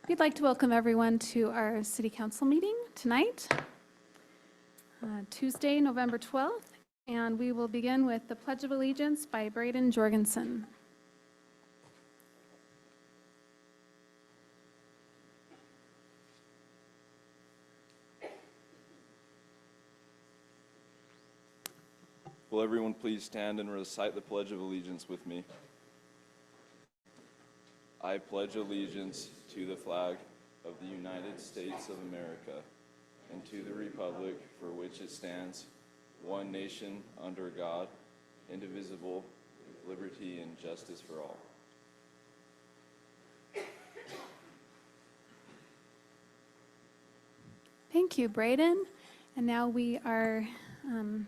We'd like to welcome everyone to our City Council meeting tonight, Tuesday, November 12th, and we will begin with the Pledge of Allegiance by Braden Jorgensen. Will everyone please stand and recite the Pledge of Allegiance with me? I pledge allegiance to the flag of the United States of America and to the republic for which it stands, one nation under God, indivisible, with liberty and justice for all. Thank you, Braden. And now we are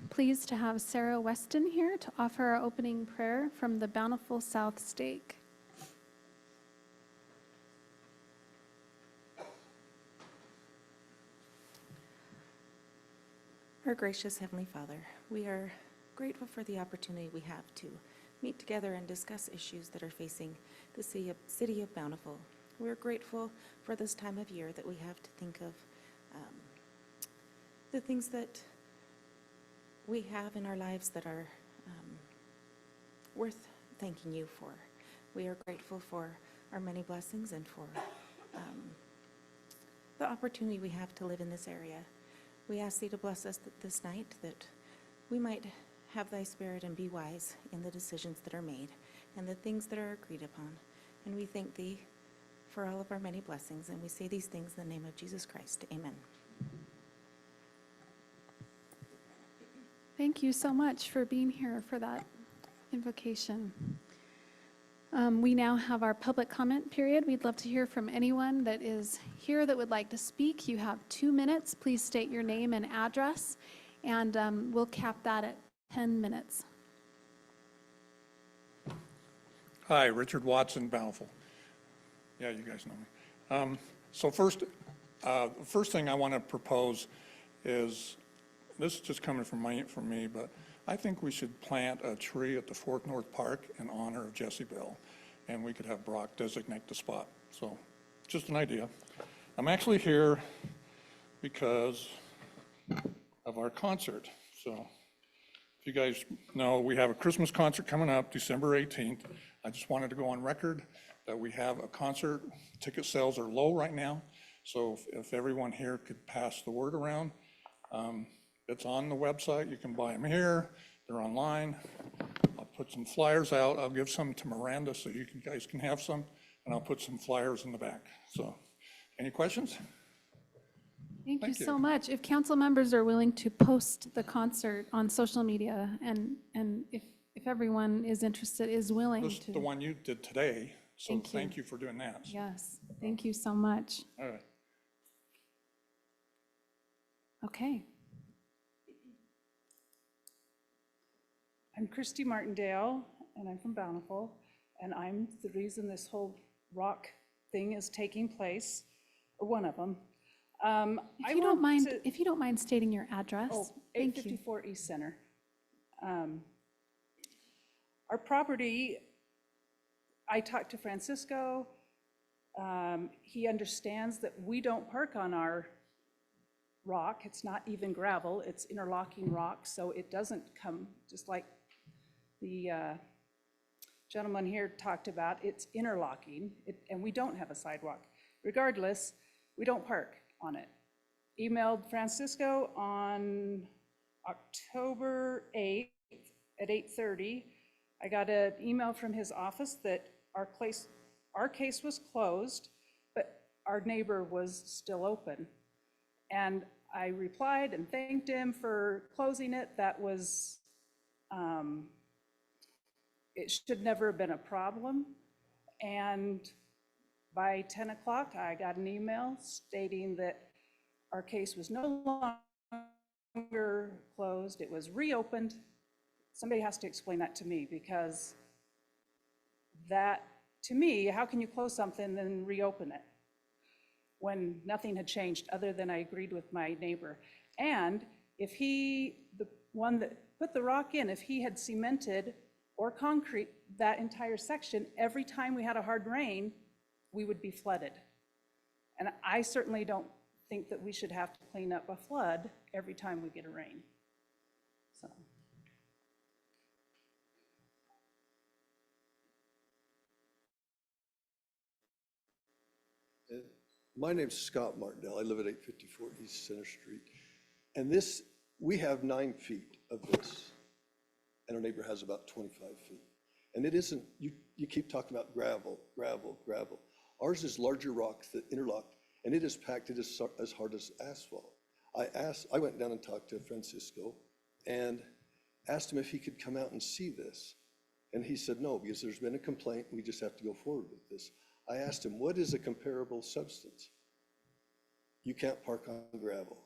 pleased to have Sarah Weston here to offer our opening prayer from the Bountiful South Stake. Our gracious Heavenly Father, we are grateful for the opportunity we have to meet together and discuss issues that are facing the city of Bountiful. We're grateful for this time of year that we have to think of the things that we have in our lives that are worth thanking you for. We are grateful for our many blessings and for the opportunity we have to live in this area. We ask thee to bless us this night, that we might have thy spirit and be wise in the decisions that are made and the things that are agreed upon. And we thank thee for all of our many blessings, and we say these things in the name of Jesus Christ. Amen. Thank you so much for being here for that invocation. We now have our public comment period. We'd love to hear from anyone that is here that would like to speak. You have 2 minutes. Please state your name and address, and we'll cap that at 10 minutes. Hi, Richard Watson, Bountiful. Yeah, you guys know me. So first thing I want to propose is, this is just coming from me, but I think we should plant a tree at the Fort North Park in honor of Jesse Bell, and we could have Brock designate the spot. So, just an idea. I'm actually here because of our concert. So, if you guys know, we have a Christmas concert coming up December 18th. I just wanted to go on record that we have a concert. Ticket sales are low right now, so if everyone here could pass the word around. It's on the website. You can buy them here. They're online. I'll put some flyers out. I'll give some to Miranda so you guys can have some, and I'll put some flyers in the back. So, any questions? Thank you so much. If council members are willing to post the concert on social media, and if everyone is interested, is willing This to. the one you did today, so thank you for doing that. Yes, thank you so much. All right. Okay. I'm Christy Martindale, and I'm from Bountiful, and I'm the reason this whole rock thing is taking place, or one of them. If you don't mind stating your address. Oh, 854 East Center. Our property, I talked to Francisco. He understands that we don't park on our rock. It's not even gravel, it's interlocking rock, so it doesn't come, just like the gentleman here talked about, it's interlocking, and we don't have a sidewalk. Regardless, we don't park on it. Emailed Francisco on October 8th at 8:30. I got an email from his office that our case was closed, but our neighbor was still open. And I replied and thanked him for closing it. That was, it should never have been a problem. And by 10 o'clock, I got an email stating that our case was no longer closed. It was reopened. Somebody has to explain that to me, because that, to me, how can you close something and then reopen it when nothing had changed other than I agreed with my neighbor? And if he, the one that put the rock in, if he had cemented or concrete that entire section, every time we had a hard rain, we would be flooded. And I certainly don't think that we should have to clean up a flood every time we get a rain. So, My name's Scott Martindale. I live at 854 East Center Street. And this, we have 9 feet of this, and our neighbor has about 25 feet. And it isn't, you keep talking about gravel, gravel, gravel. Ours is larger rocks that interlock, and it is packed, it is as hard as asphalt. I went down and talked to Francisco and asked him if he could come out and see this. And he said no, because there's been a complaint, we just have to go forward with this. I asked him, what is a comparable substance? You can't park on gravel.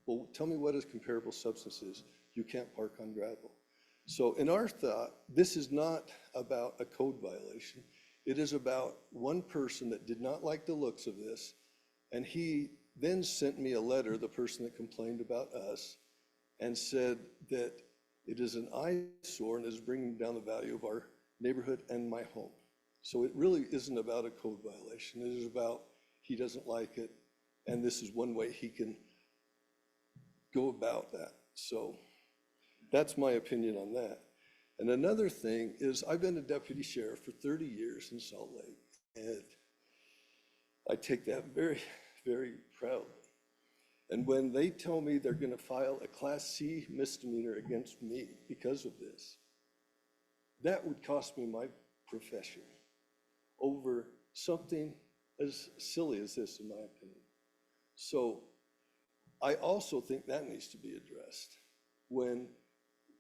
Well, tell me what a comparable substance is. You can't park on gravel. So in our thought, this is not about a code violation. It is about one person that did not like the looks of this, and he then sent me a letter, the person that complained about us, and said that it is an eyesore and is bringing down the value of our neighborhood and my home. So it really isn't about a code violation. It is about he doesn't like it, and this is one way he can go about that. So that's my opinion on that. And another thing is I've been a deputy sheriff for 30 years in Salt Lake, and I take that very, very proudly. And when they tell me they're gonna file a Class C misdemeanor against me because of this, that would cost me my profession over something as silly as this, in my opinion. So I also think that needs to be addressed. When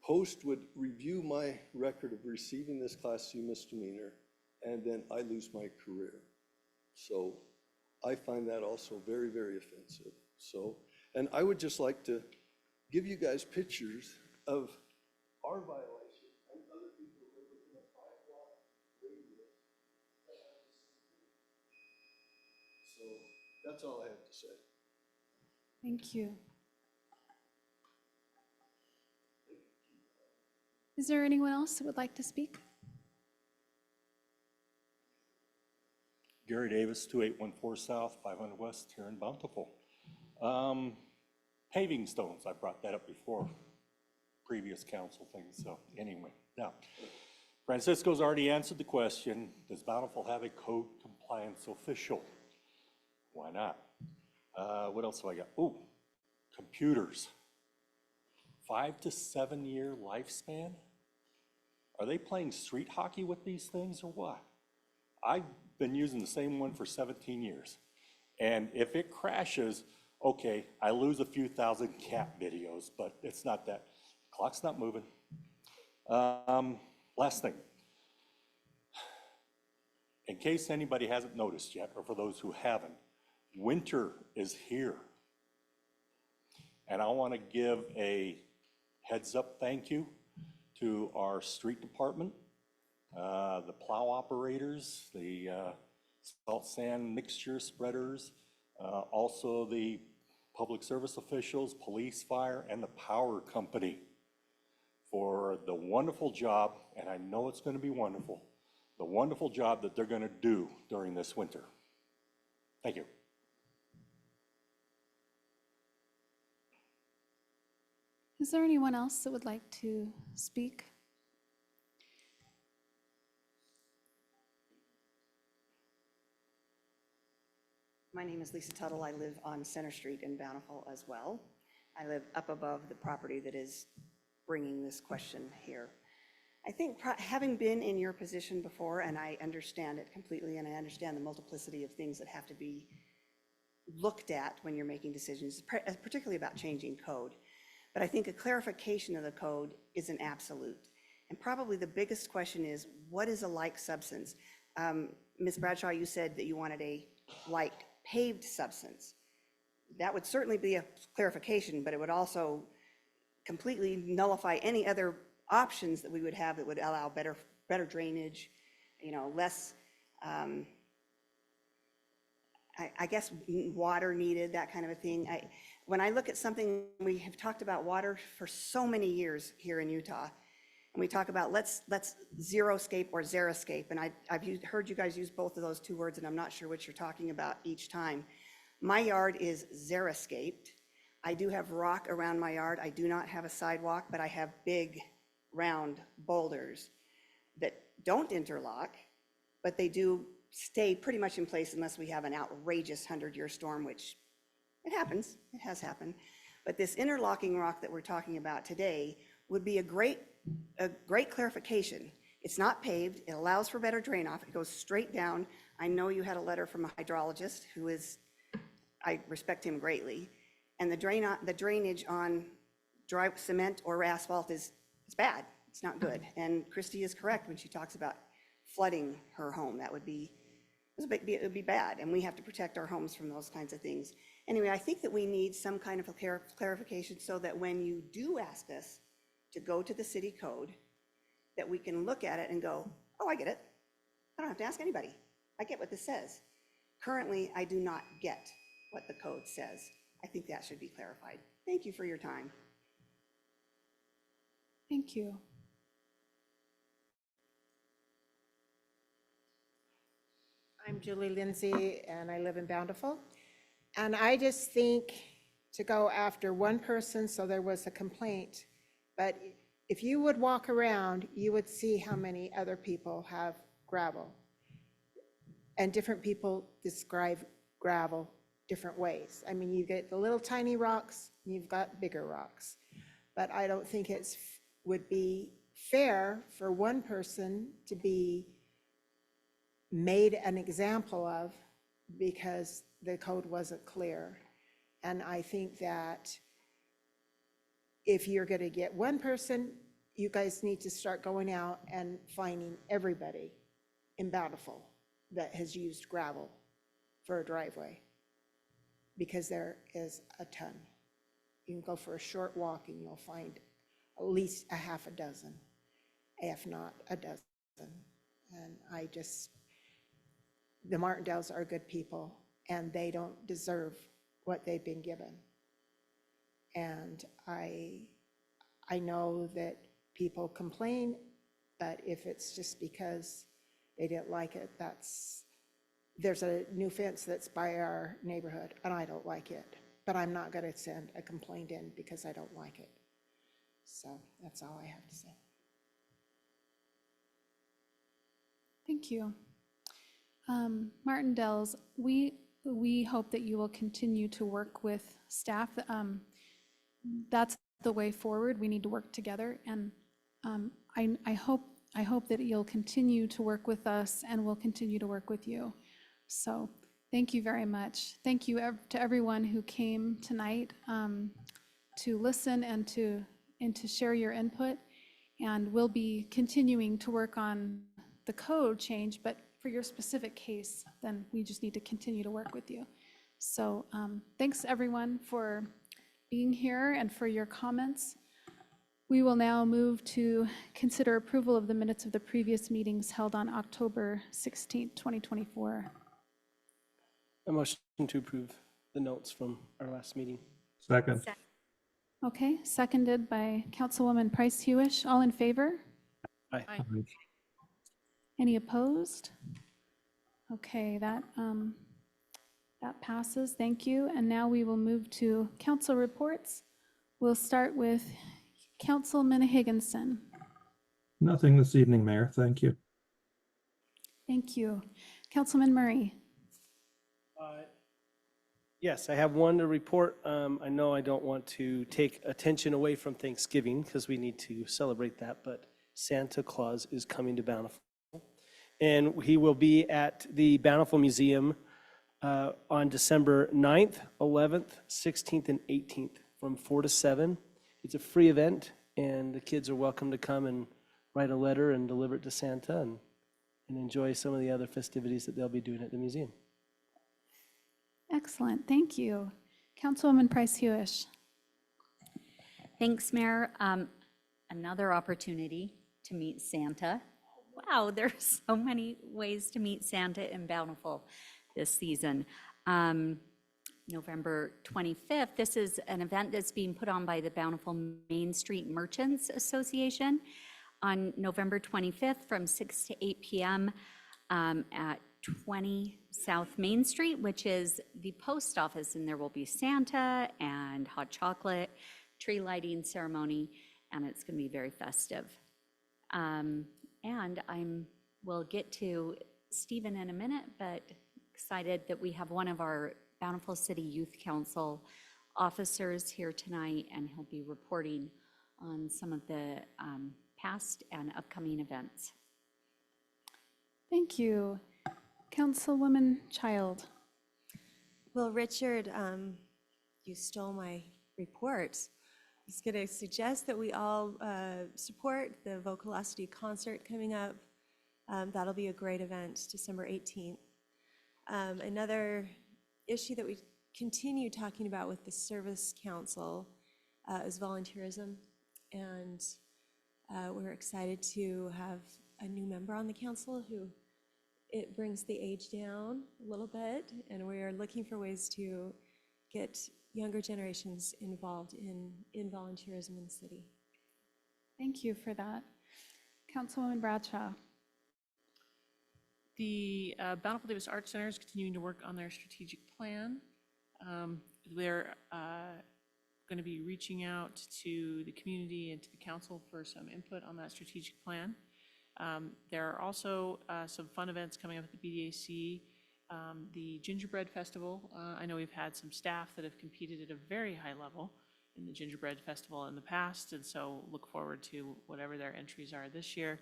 Post would review my record of receiving this Class C misdemeanor, and then I lose my career. So I find that also very, very offensive. So, and I would just like to give you guys pictures of our violation and other people that live within a 5-block radius. So that's all I have to say. Thank you. Is there anyone else that would like to speak? Gary Davis, 2814 South, 500 West, here in Bountiful. Paving stones, I brought that up before, previous council things, so anyway. Now, Francisco's already answered the question, does Bountiful have a code compliance official? Why not? What else have I got? Oh, computers. 5 to 7 year lifespan? Are they playing street hockey with these things or what? I've been using the same one for 17 years. And if it crashes, okay, I lose a few thousand cat videos, but it's not that. Clock's not moving. Last thing. In case anybody hasn't noticed yet, or for those who haven't, winter is here. And I want to give a heads up thank you to our street department, the plow operators, the salt sand mixture spreaders, also the public service officials, police, fire, and the power company for the wonderful job, and I know it's going to be wonderful, the wonderful job that they're going to do during this winter. Thank you. Is there anyone else that would like to speak? My name is Lisa Tuttle. I live on Center Street in Bountiful as well. I live up above the property that is bringing this question here. I think having been in your position before, and I understand it completely, and I understand the multiplicity of things that have to be looked at when you're making decisions, particularly about changing code. But I think a clarification of the code is an absolute. And probably the biggest question is, what is a like substance? Ms. Bradshaw, you said that you wanted a like paved substance. That would certainly be a clarification, but it would also completely nullify any other options that we would have that would allow better drainage, less, I guess, water needed, that kind of a thing. When I look at something, we have talked about water for so many years here in Utah, and we talk about let's zero-scape or xeriscape, and I've heard you guys use both of those two words, and I'm not sure what you're talking about each time. My yard is xeriscaped. I do have rock around my yard. I do not have a sidewalk, but I have big, round boulders that don't interlock, but they do stay pretty much in place unless we have an outrageous 100-year storm, which it happens, it has happened. But this interlocking rock that we're talking about today would be a great clarification. It's not paved, it allows for better drain off, it goes straight down. I know you had a letter from a hydrologist who is, I respect him greatly. And the drainage on dry cement or asphalt is bad, it's not good. And Christy is correct when she talks about flooding her home. That would be, it would be bad, and we have to protect our homes from those kinds of things. Anyway, I think that we need some kind of a clarification so that when you do ask us to go to the city code, that we can look at it and go, oh, I get it. I don't have to ask anybody. I get what this says. Currently, I do not get what the code says. I think that should be clarified. Thank you for your time. Thank you. I'm Julie Lindsay, and I live in Bountiful. And I just think to go after one person, so there was a complaint, but if you would walk around, you would see how many other people have gravel. And different people describe gravel different ways. I mean, you get the little tiny rocks, you've got bigger rocks. But I don't think would be fair for one person to be made an example of because the code wasn't clear. And I think that if you're going to get one person, you guys need to start going out and finding everybody in Bountiful that has used gravel for a driveway, because there is a ton. You can go for a short walk and you'll find at least a half a dozen, if not a dozen. And the Martindales are good people, and they don't deserve what they've been given. And I know that people complain, but if it's just because they didn't like it, there's a new fence that's by our neighborhood, and I don't like it. But I'm not going to send a complaint in because I don't like it. So that's all I have to say. Thank you. Martindales, we hope that you will continue to work with staff. That's the way forward. We need to work together, and I hope that you'll continue to work with us, and we'll continue to work with you. So thank you very much. Thank you to everyone who came tonight to listen and to share your input. And we'll be continuing to work on the code change, but for your specific case, then we just need to continue to work with you. So thanks everyone for being here and for your comments. We will now move to consider approval of the minutes of the previous meetings held on October 16th, 2024. A motion to approve the notes from our last meeting. Second. Okay, seconded by Councilwoman Price Hewish. All in favor? Aye. Any opposed? Okay, that passes. Thank you. And now we will move to council reports. We'll start with Councilman Higginson. Nothing this evening, Mayor. Thank you. Thank you. Councilman Murray. Yes, I have one to report. I know I don't want to take attention away from Thanksgiving because we need to celebrate that, but Santa Claus is coming to Bountiful. And he will be at the Bountiful Museum on December 9th, 11th, 16th, and 18th from 4 to 7. It's a free event, and the kids are welcome to come and write a letter and deliver it to Santa and enjoy some of the other festivities that they'll be doing at the museum. Excellent. Thank you. Councilwoman Price Hewish. Thanks, Mayor. Another opportunity to meet Santa. Wow, there's so many ways to meet Santa in Bountiful this season. November 25th, this is an event that's being put on by the Bountiful Main Street Merchants Association on November 25th from 6 to 8 p.m. At 20 South Main Street, which is the post office, and there will be Santa and hot chocolate, tree lighting ceremony, and it's going to be very festive. And we'll get to Stephen in a minute, but excited that we have one of our Bountiful City Youth Council officers here tonight, and he'll be reporting on some of the past and upcoming events. Thank you. Councilwoman Child. Well, Richard, you stole my report. I was going to suggest that we all support the Vocalosity concert coming up. That'll be a great event, December 18th. Another issue that we continue talking about with the Service Council is volunteerism. And we're excited to have a new member on the council who it brings the age down a little bit. And we are looking for ways to get younger generations involved in volunteerism in the city. Thank you for that. Councilwoman Bradshaw. The Bountiful Davis Arts Center is continuing to work on their strategic plan. They're going to be reaching out to the community and to the council for some input on that strategic plan. There are also some fun events coming up at the BDAC. The Gingerbread Festival, I know we've had some staff that have competed at a very high level in the Gingerbread Festival in the past, and so look forward to whatever their entries are this year.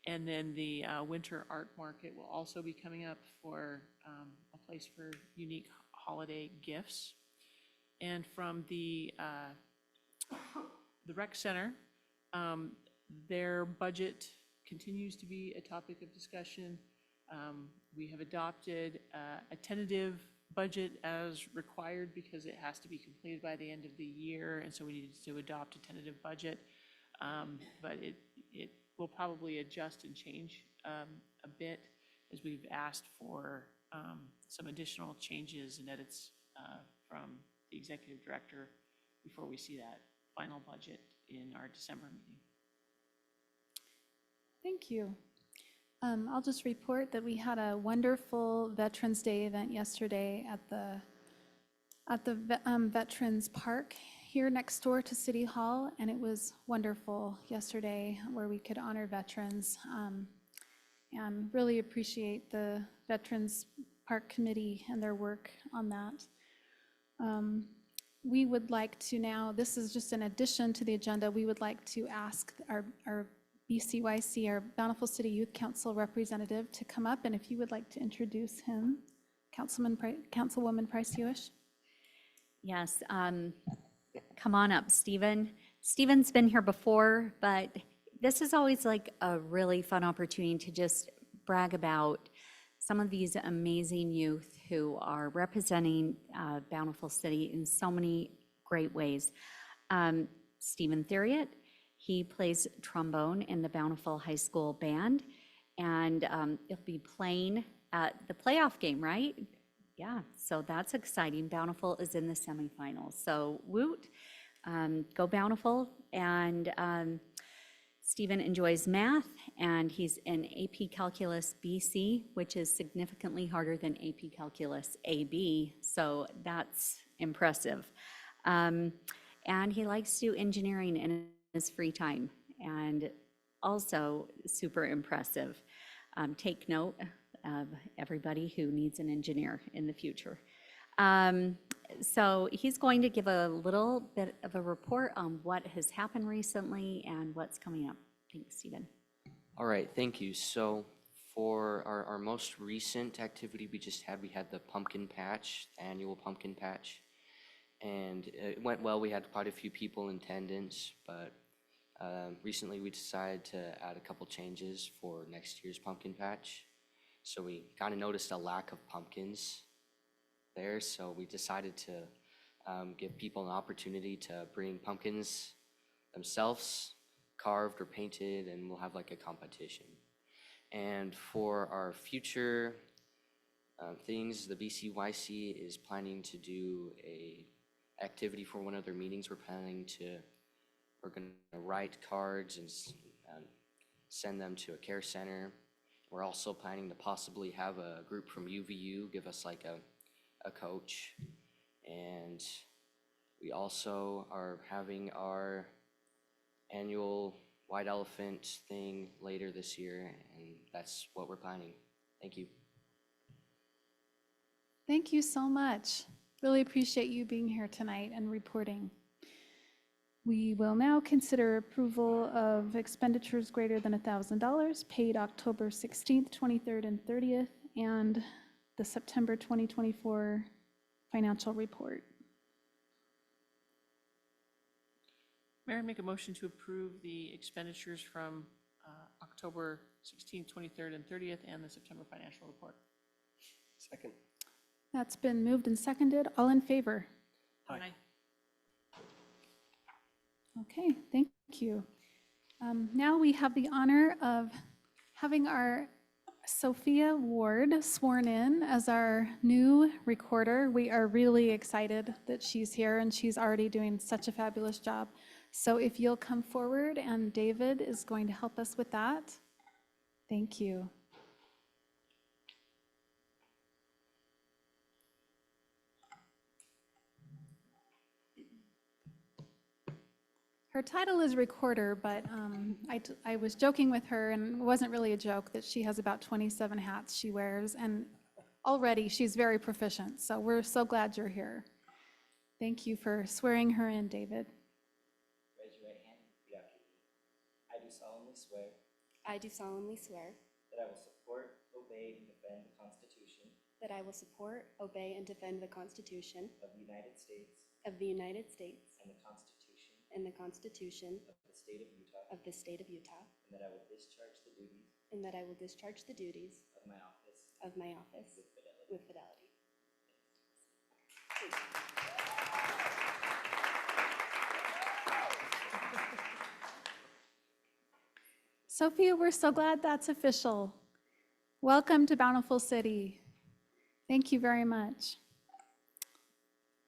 And then the Winter Art Market will also be coming up for a place for unique holiday gifts. And from the rec center, their budget continues to be a topic of discussion. We have adopted a tentative budget as required because it has to be completed by the end of the year, and so we needed to adopt a tentative budget. But it will probably adjust and change a bit as we've asked for some additional changes and edits from the executive director before we see that final budget in our December meeting. Thank you. I'll just report that we had a wonderful Veterans Day event yesterday at the Veterans Park here next door to City Hall, and it was wonderful yesterday where we could honor veterans and really appreciate the Veterans Park Committee and their work on that. We would like to now, this is just an addition to the agenda, we would like to ask our BCYC, our Bountiful City Youth Council representative, to come up, and if you would like to introduce him, Councilwoman Price Hewish. Yes, come on up, Stephen. Stephen's been here before, but this is always like a really fun opportunity to just brag about some of these amazing youth who are representing Bountiful City in so many great ways. Stephen Theriot, he plays trombone in the Bountiful High School Band, and he'll be playing at the playoff game, right? Yeah, so that's exciting. Bountiful is in the semifinals, so woot, go Bountiful. And Stephen enjoys math, and he's in AP Calculus BC, which is significantly harder than AP Calculus AB, so that's impressive. And he likes to do engineering in his free time, and also super impressive. Take note of everybody who needs an engineer in the future. So he's going to give a little bit of a report on what has happened recently and what's coming up. Thanks, Stephen. All right, thank you. So for our most recent activity we had the pumpkin patch, the annual pumpkin patch. And it went well. We had quite a few people in attendance, but recently we decided to add a couple changes for next year's pumpkin patch. So we kind of noticed a lack of pumpkins there, so we decided to give people an opportunity to bring pumpkins themselves, carved or painted, and we'll have like a competition. And for our future things, the BCYC is planning to do a activity for one of their meetings. We're going to write cards and send them to a care center We're also planning to possibly have a group from UVU give us like a coach. And we also are having our annual white elephant thing later this year, and that's what we're planning. Thank you. Thank you so much. Really appreciate you being here tonight and reporting. We will now consider approval of expenditures greater than $1,000 paid October 16th, 23rd, and 30th, and the September 2024 financial report. Mayor, make a motion to approve the expenditures from October 16th, 23rd, and 30th, and the September financial report. Second. That's been moved and seconded. All in favor? Aye. Okay, thank you. Now we have the honor of having our Sophia Ward sworn in as our new recorder. We are really excited that she's here, and she's already doing such a fabulous job. So if you'll come forward, and David is going to help us with that. Thank you. Her title is recorder, but I was joking with her, and it wasn't really a joke, that she has about 27 hats she wears, and already she's very proficient. So we're so glad you're here. Thank you for swearing her in, David. Raise your right hand and repeat after me. I do solemnly swear I do solemnly swear that I will support, obey, and defend the Constitution that I will support, obey, and defend the Constitution of the United States of the United States and the Constitution and the Constitution of the State of Utah, of the State of Utah, and that I will discharge the duties and that I will discharge the duties of my office of my office with fidelity. with fidelity. Sophia, we're so glad that's official. Welcome to Bountiful City. Thank you very much.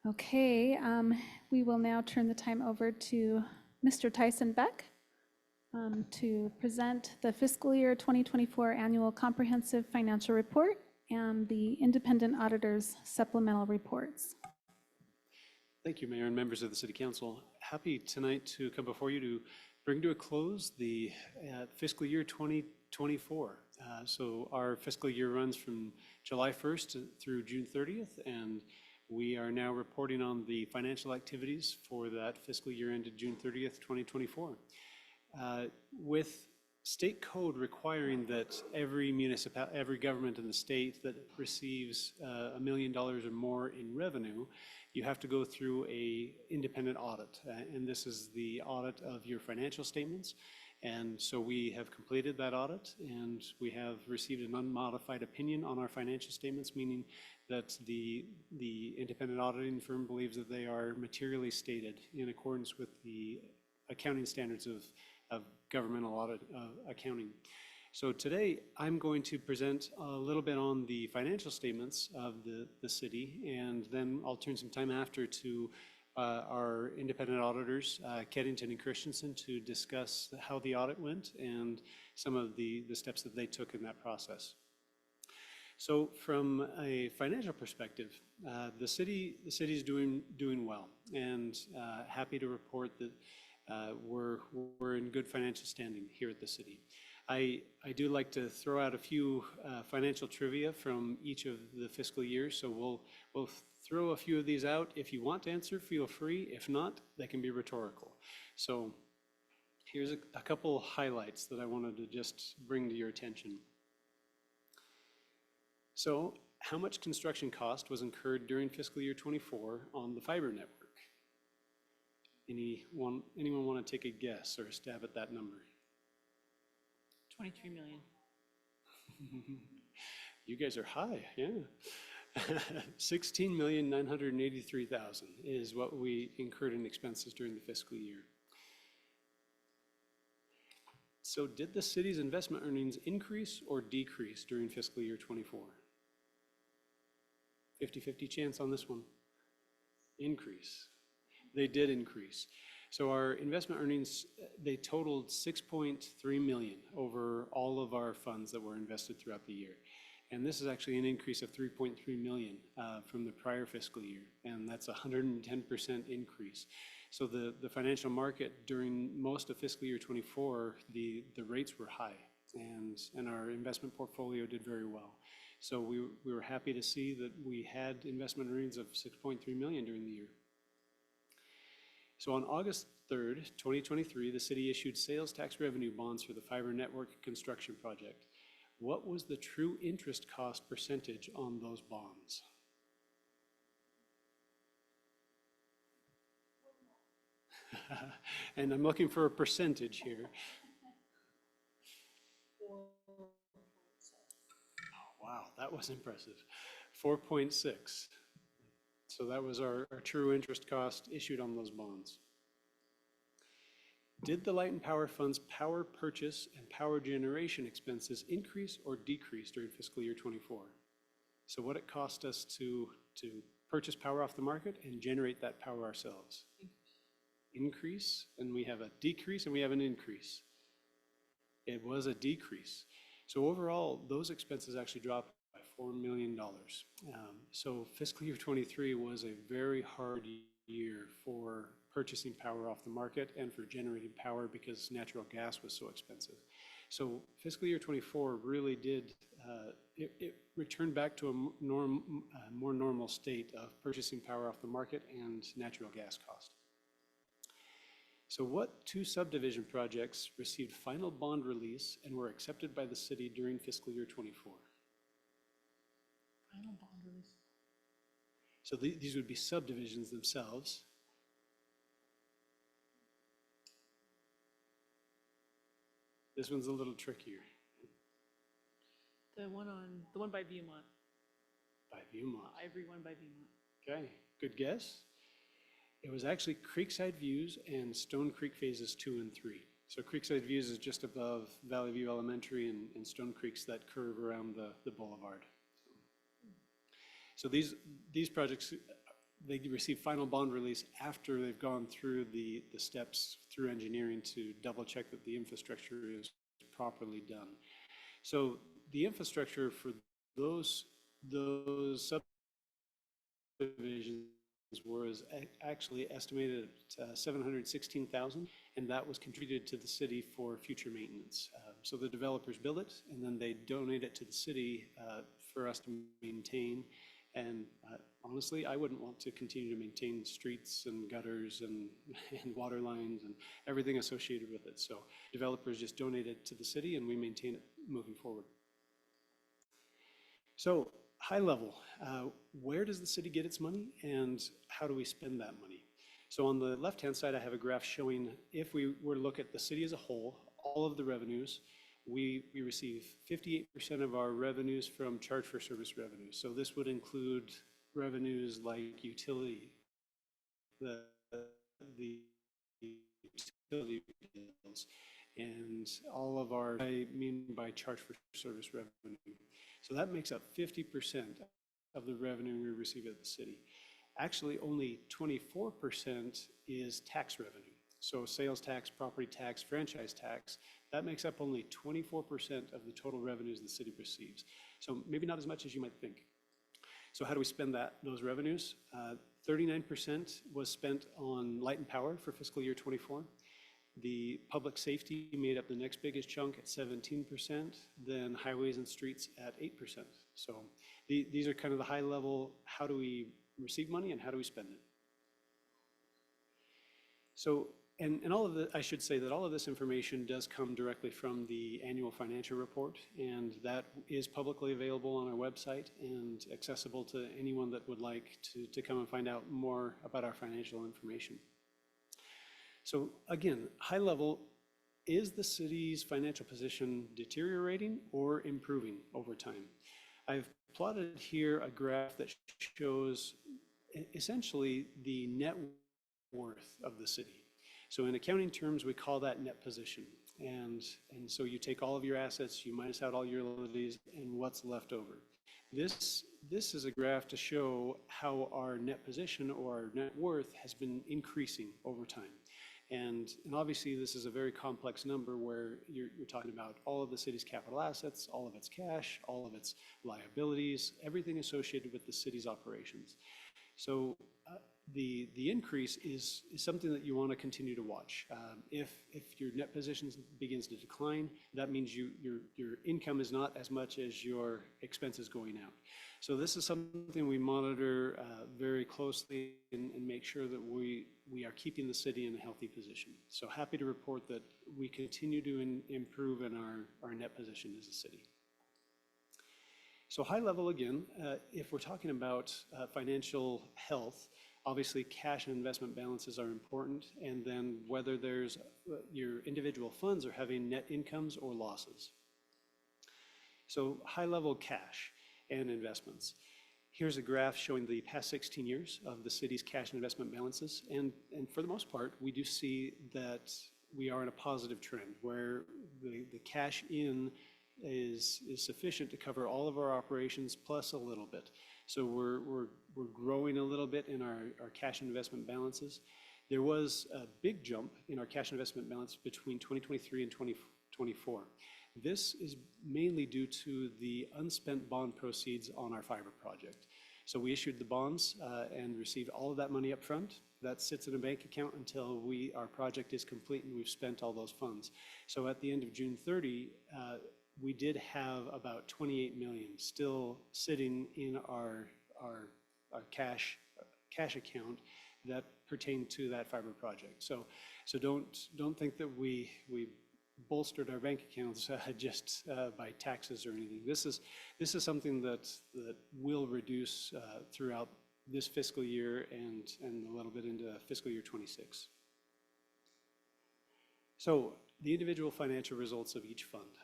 Okay, we will now turn the time over to Mr. Tyson Beck to present the fiscal year 2024 annual comprehensive financial report and the independent auditor's supplemental reports. Thank you, Mayor and members of the City Council. Happy tonight to come before you to bring to a close the fiscal year 2024. So our fiscal year runs from July 1st through June 30th, and we are now reporting on the financial activities for that fiscal year ended June 30th, 2024. With state code requiring that every government in the state that receives $1 million or more in revenue, you have to go through a independent audit. And this is the audit of your financial statements. And so we have completed that audit, and we have received an unmodified opinion on our financial statements, meaning that the independent auditing firm believes that they are materially stated in accordance with the accounting standards of governmental audit accounting. So today I'm going to present a little bit on the financial statements of the city, and then I'll turn some time after to our independent auditors, Keddington and Christensen, to discuss how the audit went and some of the steps that they took in that process. So from a financial perspective, the city's doing well, and happy to report that we're in good financial standing here at the city. I do like to throw out a few financial trivia from each of the fiscal years, so we'll throw a few of these out. If you want to answer, feel free. If not, they can be rhetorical. So here's a couple highlights that I wanted to just bring to your attention. So how much construction cost was incurred during fiscal year 24 on the fiber network? Anyone want to take a guess or a stab at that number? 23 million. You guys are high, yeah. 16,983,000 is what we incurred in expenses during the fiscal year. So did the city's investment earnings increase or decrease during fiscal year 24? 50-50 chance on this one. Increase. They did increase. So our investment earnings, they totaled 6.3 million over all of our funds that were invested throughout the year. And this is actually an increase of 3.3 million from the prior fiscal year, and that's a 110% increase. So the financial market during most of fiscal year 24, the rates were high, and our investment portfolio did very well. So we were happy to see that we had investment earnings of 6.3 million during the year. So on August 3rd, 2023, the city issued sales tax revenue bonds for the fiber network construction project. What was the true interest cost percentage on those bonds? And I'm looking for a percentage here. Oh, wow, that was impressive. 4.6. So that was our true interest cost issued on those bonds. Did the Light and Power Fund's power purchase and power generation expenses increase or decrease during fiscal year 24? So what it cost us to purchase power off the market and generate that power ourselves? Increase, and we have a decrease, and we have an increase. It was a decrease. So overall, those expenses actually dropped by $4 million. So fiscal year 23 was a very hard year for purchasing power off the market and for generating power because natural gas was so expensive. So fiscal year 24 really did, it returned back to a more normal state of purchasing power off the market and natural gas cost. So what two subdivision projects received final bond release and were accepted by the city during fiscal year 24? Final bond release. So these would be subdivisions themselves. This one's a little trickier. The one by Viewmont. By Viewmont. Everyone by Viewmont. Okay, good guess. It was actually Creekside Views and Stone Creek Phases 2 and 3. So Creekside Views is just above Valley View Elementary, and Stone Creek's that curve around the boulevard. So these projects, they receive final bond release after they've gone through the steps through engineering to double check that the infrastructure is properly done. So the infrastructure for those subdivisions was actually estimated at $716,000, and that was contributed to the city for future maintenance. So the developers build it, and then they donate it to the city for us to maintain. And honestly, I wouldn't want to continue to maintain streets and gutters and water lines and everything associated with it. So developers just donate it to the city, and we maintain it moving forward. So high level, where does the city get its money and how do we spend that money? So on the left-hand side, I have a graph showing if we were to look at the city as a whole, all of the revenues, we receive 58% of our revenues from charge for service revenue. So this would include revenues like utility, the utility bills, and all of our, I mean by charge for service revenue. So that makes up 50% of the revenue we receive at the city. Actually, only 24% is tax revenue. So sales tax, property tax, franchise tax, that makes up only 24% of the total revenues the city receives. So maybe not as much as you might think. So how do we spend those revenues? 39% was spent on light and power for fiscal year 24. The public safety made up the next biggest chunk at 17%, then highways and streets at 8%. So these are kind of the high level, how do we receive money and how do we spend it? So, and all of the, I should say that all of this information does come directly from the annual financial report, and that is publicly available on our website and accessible to anyone that would like to come and find out more about our financial information. So again, high level, is the city's financial position deteriorating or improving over time? I've plotted here a graph that shows essentially the net worth of the city. So in accounting terms, we call that net position. And so you take all of your assets, you minus out all your liabilities, and what's left over. This is a graph to show how our net position or our net worth has been increasing over time. And obviously, this is a very complex number where you're talking about all of the city's capital assets, all of its cash, all of its liabilities, everything associated with the city's operations. So the increase is something that you want to continue to watch. If your net position begins to decline, that means your income is not as much as your expenses going out. So this is something we monitor very closely and make sure that we are keeping the city in a healthy position. So happy to report that we continue to improve in our net position as a city. So high level again, if we're talking about financial health, obviously cash and investment balances are important, and then whether there's your individual funds are having net incomes or losses. So high level cash and investments. Here's a graph showing the past 16 years of the city's cash and investment balances, and for the most part, we do see that we are in a positive trend where the cash in is sufficient to cover all of our operations plus a little bit. So we're growing a little bit in our cash and investment balances. There was a big jump in our cash and investment balance between 2023 and 2024. This is mainly due to the unspent bond proceeds on our fiber project. So we issued the bonds and received all of that money up front. That sits in a bank account until our project is complete and we've spent all those funds. So at the end of June 30, we did have about 28 million still sitting in our cash account that pertained to that fiber project. So don't think that we bolstered our bank accounts just by taxes or anything. This is something that will reduce throughout this fiscal year and a little bit into fiscal year 26. So the individual financial results of each fund.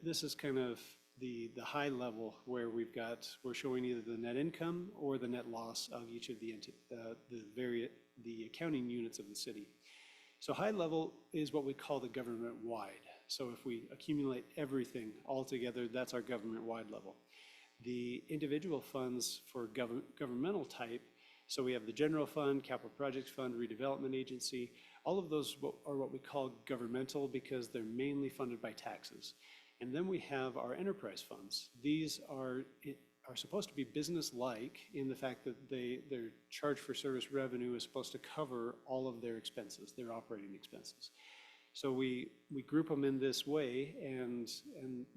This is kind of the high level where we're showing either the net income or the net loss of each of the accounting units of the city. So high level is what we call the government-wide. So if we accumulate everything all together, that's our government-wide level. The individual funds for governmental type, so we have the general fund, capital projects fund, redevelopment agency, all of those are what we call governmental because they're mainly funded by taxes. And then we have our enterprise funds. These are supposed to be business-like in the fact that their charge for service revenue is supposed to cover all of their expenses, their operating expenses. So we group them in this way and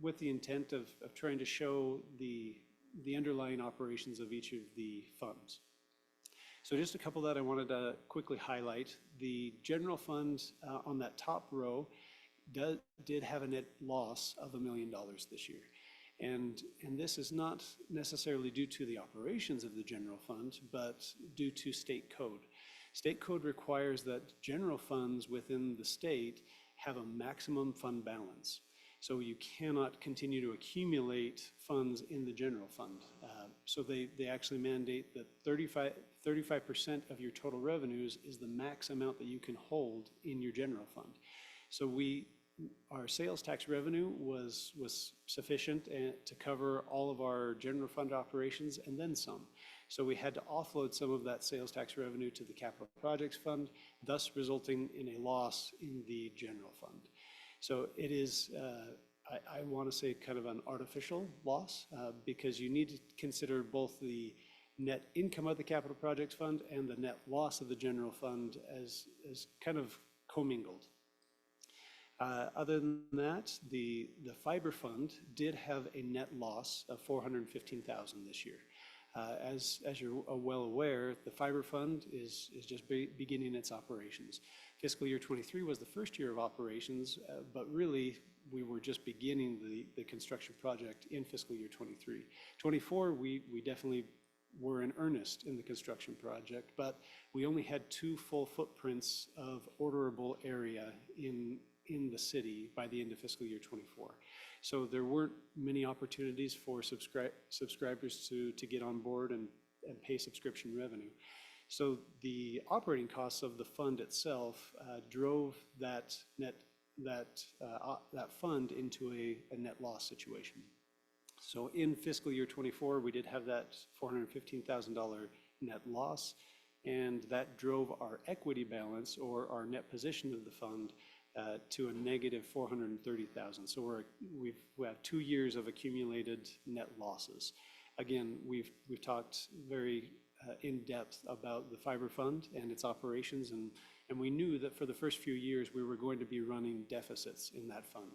with the intent of trying to show the underlying operations of each of the funds. So just a couple that I wanted to quickly highlight. The general fund on that top row did have a net loss of $1 million this year. And this is not necessarily due to the operations of the general fund, but due to state code. State code requires that general funds within the state have a maximum fund balance. So you cannot continue to accumulate funds in the general fund. So they actually mandate that 35% of your total revenues is the max amount that you can hold in your general fund. So our sales tax revenue was sufficient to cover all of our general fund operations and then some. So we had to offload some of that sales tax revenue to the capital projects fund, thus resulting in a loss in the general fund. So it is, I want to say, kind of an artificial loss because you need to consider both the net income of the capital projects fund and the net loss of the general fund as kind of commingled. Other than that, the fiber fund did have a net loss of $415,000 this year. As you're well aware, the fiber fund is just beginning its operations. Fiscal year 23 was the first year of operations, but really we were just beginning the construction project in fiscal year 23. 24, we definitely were in earnest in the construction project, but we only had 2 full footprints of orderable area in the city by the end of fiscal year 24. So there weren't many opportunities for subscribers to get on board and pay subscription revenue. So the operating costs of the fund itself drove that fund into a net loss situation. So in fiscal year 24, we did have that $415,000 net loss. And that drove our equity balance, or our net position of the fund, to a negative 430,000. So we have 2 years of accumulated net losses. Again, we've talked very in depth about the fiber fund and its operations, and we knew that for the first few years we were going to be running deficits in that fund.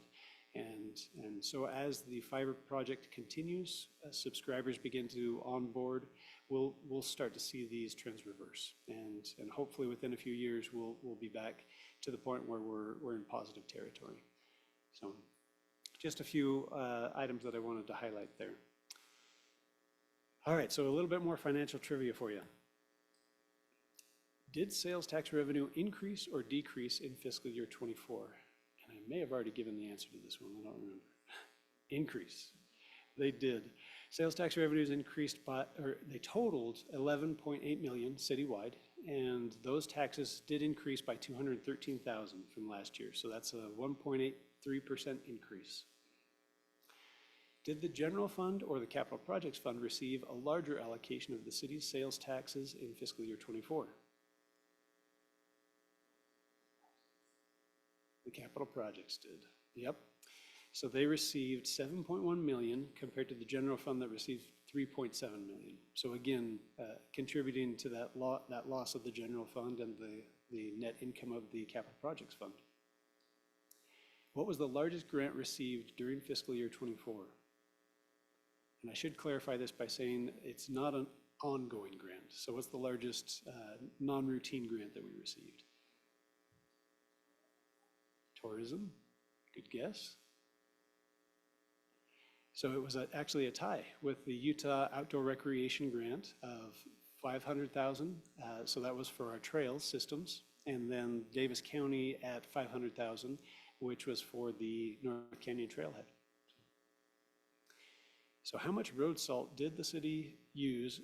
And so as the fiber project continues, subscribers begin to onboard, we'll start to see these trends reverse. And hopefully within a few years, we'll be back to the point where we're in positive territory. So just a few items that I wanted to highlight there. All right, so a little bit more financial trivia for you. Did sales tax revenue increase or decrease in fiscal year 24? And I may have already given the answer to this one, I don't remember. Increase. They did. Sales tax revenues increased by, or they totaled 11.8 million citywide, and those taxes did increase by 213,000 from last year. So that's a 1.83% increase. Did the general fund or the capital projects fund receive a larger allocation of the city's sales taxes in fiscal year 24? The capital projects did. Yep. So they received 7.1 million compared to the general fund that received 3.7 million. So again, contributing to that loss of the general fund and the net income of the capital projects fund. What was the largest grant received during fiscal year 24? And I should clarify this by saying it's not an ongoing grant. So what's the largest non-routine grant that we received? Tourism, good guess. So it was actually a tie with the Utah Outdoor Recreation Grant of 500,000. So that was for our trails systems. And then Davis County at 500,000, which was for the North Canyon Trailhead. So how much road salt did the city use?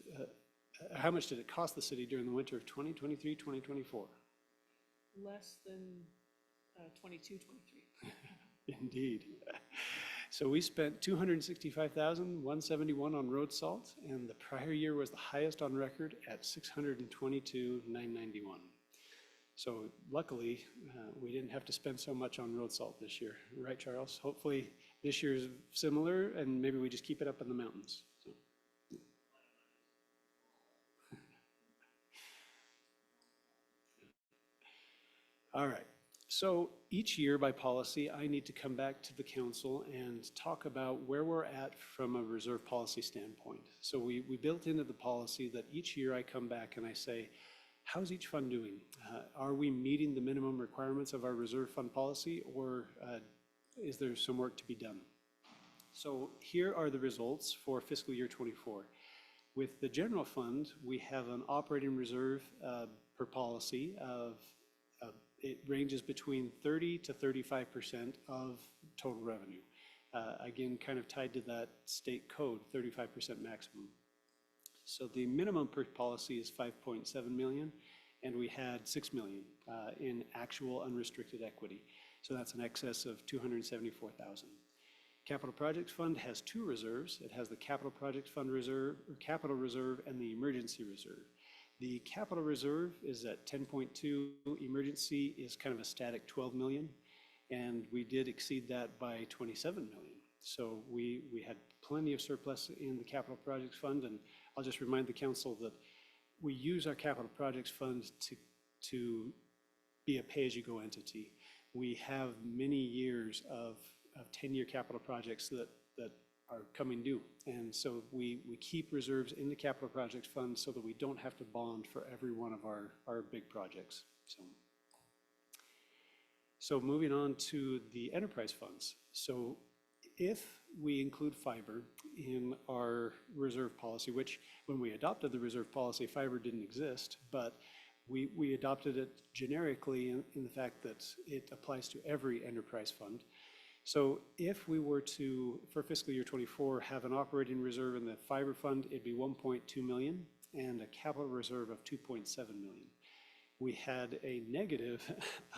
How much did it cost the city during the winter of 2023, 2024? Less than 22, 23. Indeed. So we spent $265,171 on road salt, and the prior year was the highest on record at $622,991. So luckily, we didn't have to spend so much on road salt this year, right, Charles? Hopefully this year is similar, and maybe we just keep it up in the mountains. So. All right. So each year by policy, I need to come back to the council and talk about where we're at from a reserve policy standpoint. So we built into the policy that each year I come back and I say, how's each fund doing? Are we meeting the minimum requirements of our reserve fund policy, or is there some work to be done? So here are the results for fiscal year 24. With the general fund, we have an operating reserve per policy of it ranges between 30 to 35% of total revenue. Again, kind of tied to that state code, 35% maximum. So the minimum per policy is 5.7 million, and we had 6 million in actual unrestricted equity. So that's an excess of 274,000. Capital Projects Fund has two reserves. It has the Capital Projects Fund Reserve, or Capital Reserve, and the Emergency Reserve. The capital reserve is at 10.2, emergency is kind of a static 12 million, and we did exceed that by 27 million. So we had plenty of surplus in the capital projects fund, and I'll just remind the council that we use our capital projects fund to be a pay-as-you-go entity. We have many years of 10-year capital projects that are coming due. And so we keep reserves in the capital projects fund so that we don't have to bond for every one of our big projects. So moving on to the enterprise funds. So if we include fiber in our reserve policy, which when we adopted the reserve policy, fiber didn't exist, but we adopted it generically in the fact that it applies to every enterprise fund. So if we were to, for fiscal year 24, have an operating reserve in the fiber fund, it'd be 1.2 million and a capital reserve of 2.7 million. We had a negative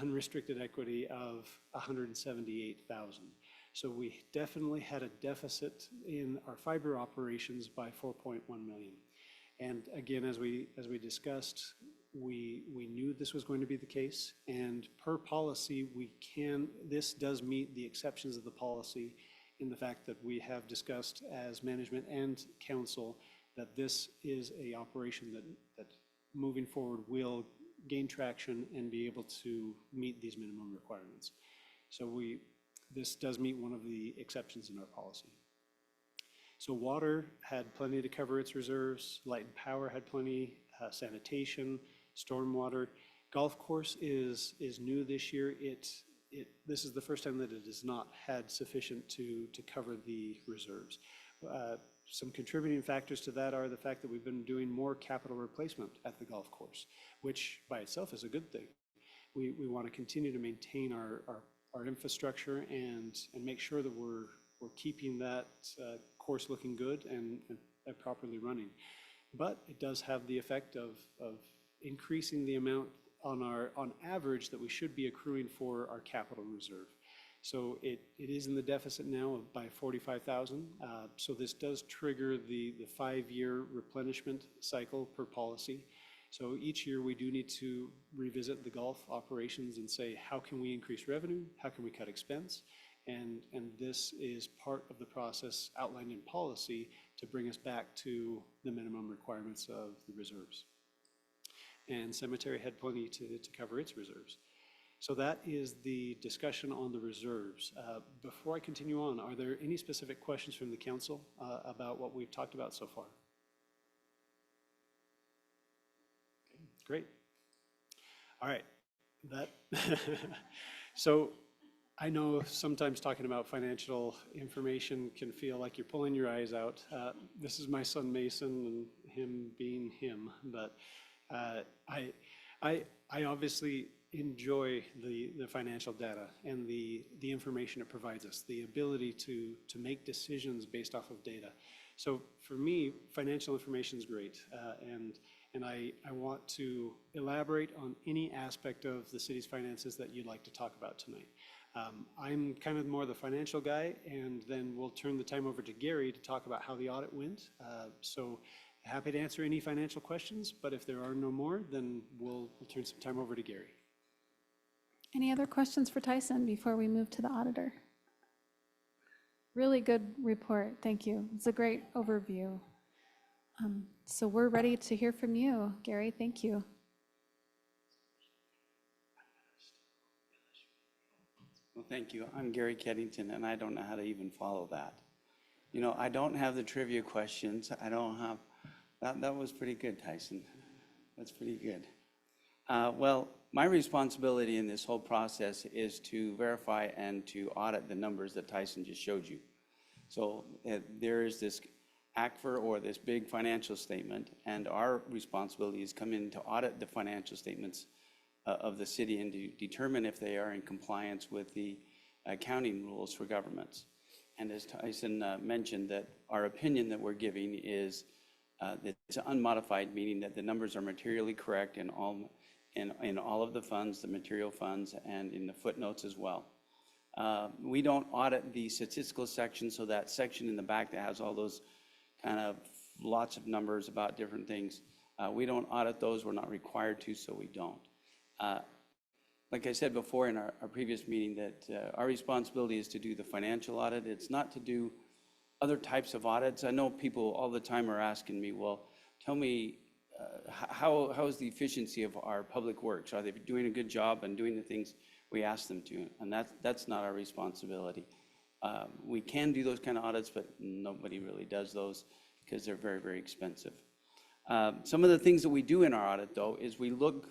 unrestricted equity of 178,000. So we definitely had a deficit in our fiber operations by 4.1 million. And again, as we discussed, we knew this was going to be the case, and per policy, this does meet the exceptions of the policy in the fact that we have discussed as management and council that this is a operation that moving forward will gain traction and be able to meet these minimum requirements. So this does meet one of the exceptions in our policy. So water had plenty to cover its reserves, light and power had plenty, sanitation, stormwater. Golf course is new this year. This is the first time that it has not had sufficient to cover the reserves. Some contributing factors to that are the fact that we've been doing more capital replacement at the golf course, which by itself is a good thing. We want to continue to maintain our infrastructure and make sure that we're keeping that course looking good and properly running. But it does have the effect of increasing the amount on average that we should be accruing for our capital reserve. So it is in the deficit now by 45,000. So this does trigger the 5-year replenishment cycle per policy. So each year we do need to revisit the golf operations and say, how can we increase revenue? How can we cut expense? And this is part of the process outlined in policy to bring us back to the minimum requirements of the reserves. And cemetery had plenty to cover its reserves. So that is the discussion on the reserves. Before I continue on, are there any specific questions from the council about what we've talked about so far? Okay, great. All right. So I know sometimes talking about financial information can feel like you're pulling your eyes out. This is my son Mason and him being him, but I obviously enjoy the financial data and the information it provides us, the ability to make decisions based off of data. So for me, financial information is great, and I want to elaborate on any aspect of the city's finances that you'd like to talk about tonight. I'm kind of more the financial guy, and then we'll turn the time over to Gary to talk about how the audit went. So happy to answer any financial questions, but if there are no more, then we'll turn some time over to Gary. Any other questions for Tyson before we move to the auditor? Really good report, thank you. It's a great overview. So we're ready to hear from you, Gary, thank you. Well, thank you. I'm Gary Keddington, and I don't know how to even follow that. You know, I don't have the trivia questions. I don't have, that was pretty good, Tyson. That's pretty good. Well, my responsibility in this whole process is to verify and to audit the numbers that Tyson just showed you. So there is this ACFR or this big financial statement, and our responsibility is come in to audit the financial statements of the city and to determine if they are in compliance with the accounting rules for governments. And as Tyson mentioned, that our opinion that we're giving is it's unmodified, meaning that the numbers are materially correct in all of the funds, the material funds, and in the footnotes as well. We don't audit the statistical section, so that section in the back that has all those kind of lots of numbers about different things. We don't audit those, we're not required to, so we don't. Like I said before in our previous meeting, that our responsibility is to do the financial audit. It's not to do other types of audits. I know people all the time are asking me, well, tell me, how is the efficiency of our public works? Are they doing a good job and doing the things we ask them to? And that's not our responsibility. We can do those kind of audits, but nobody really does those because they're very, very expensive. Some of the things that we do in our audit, though, is we look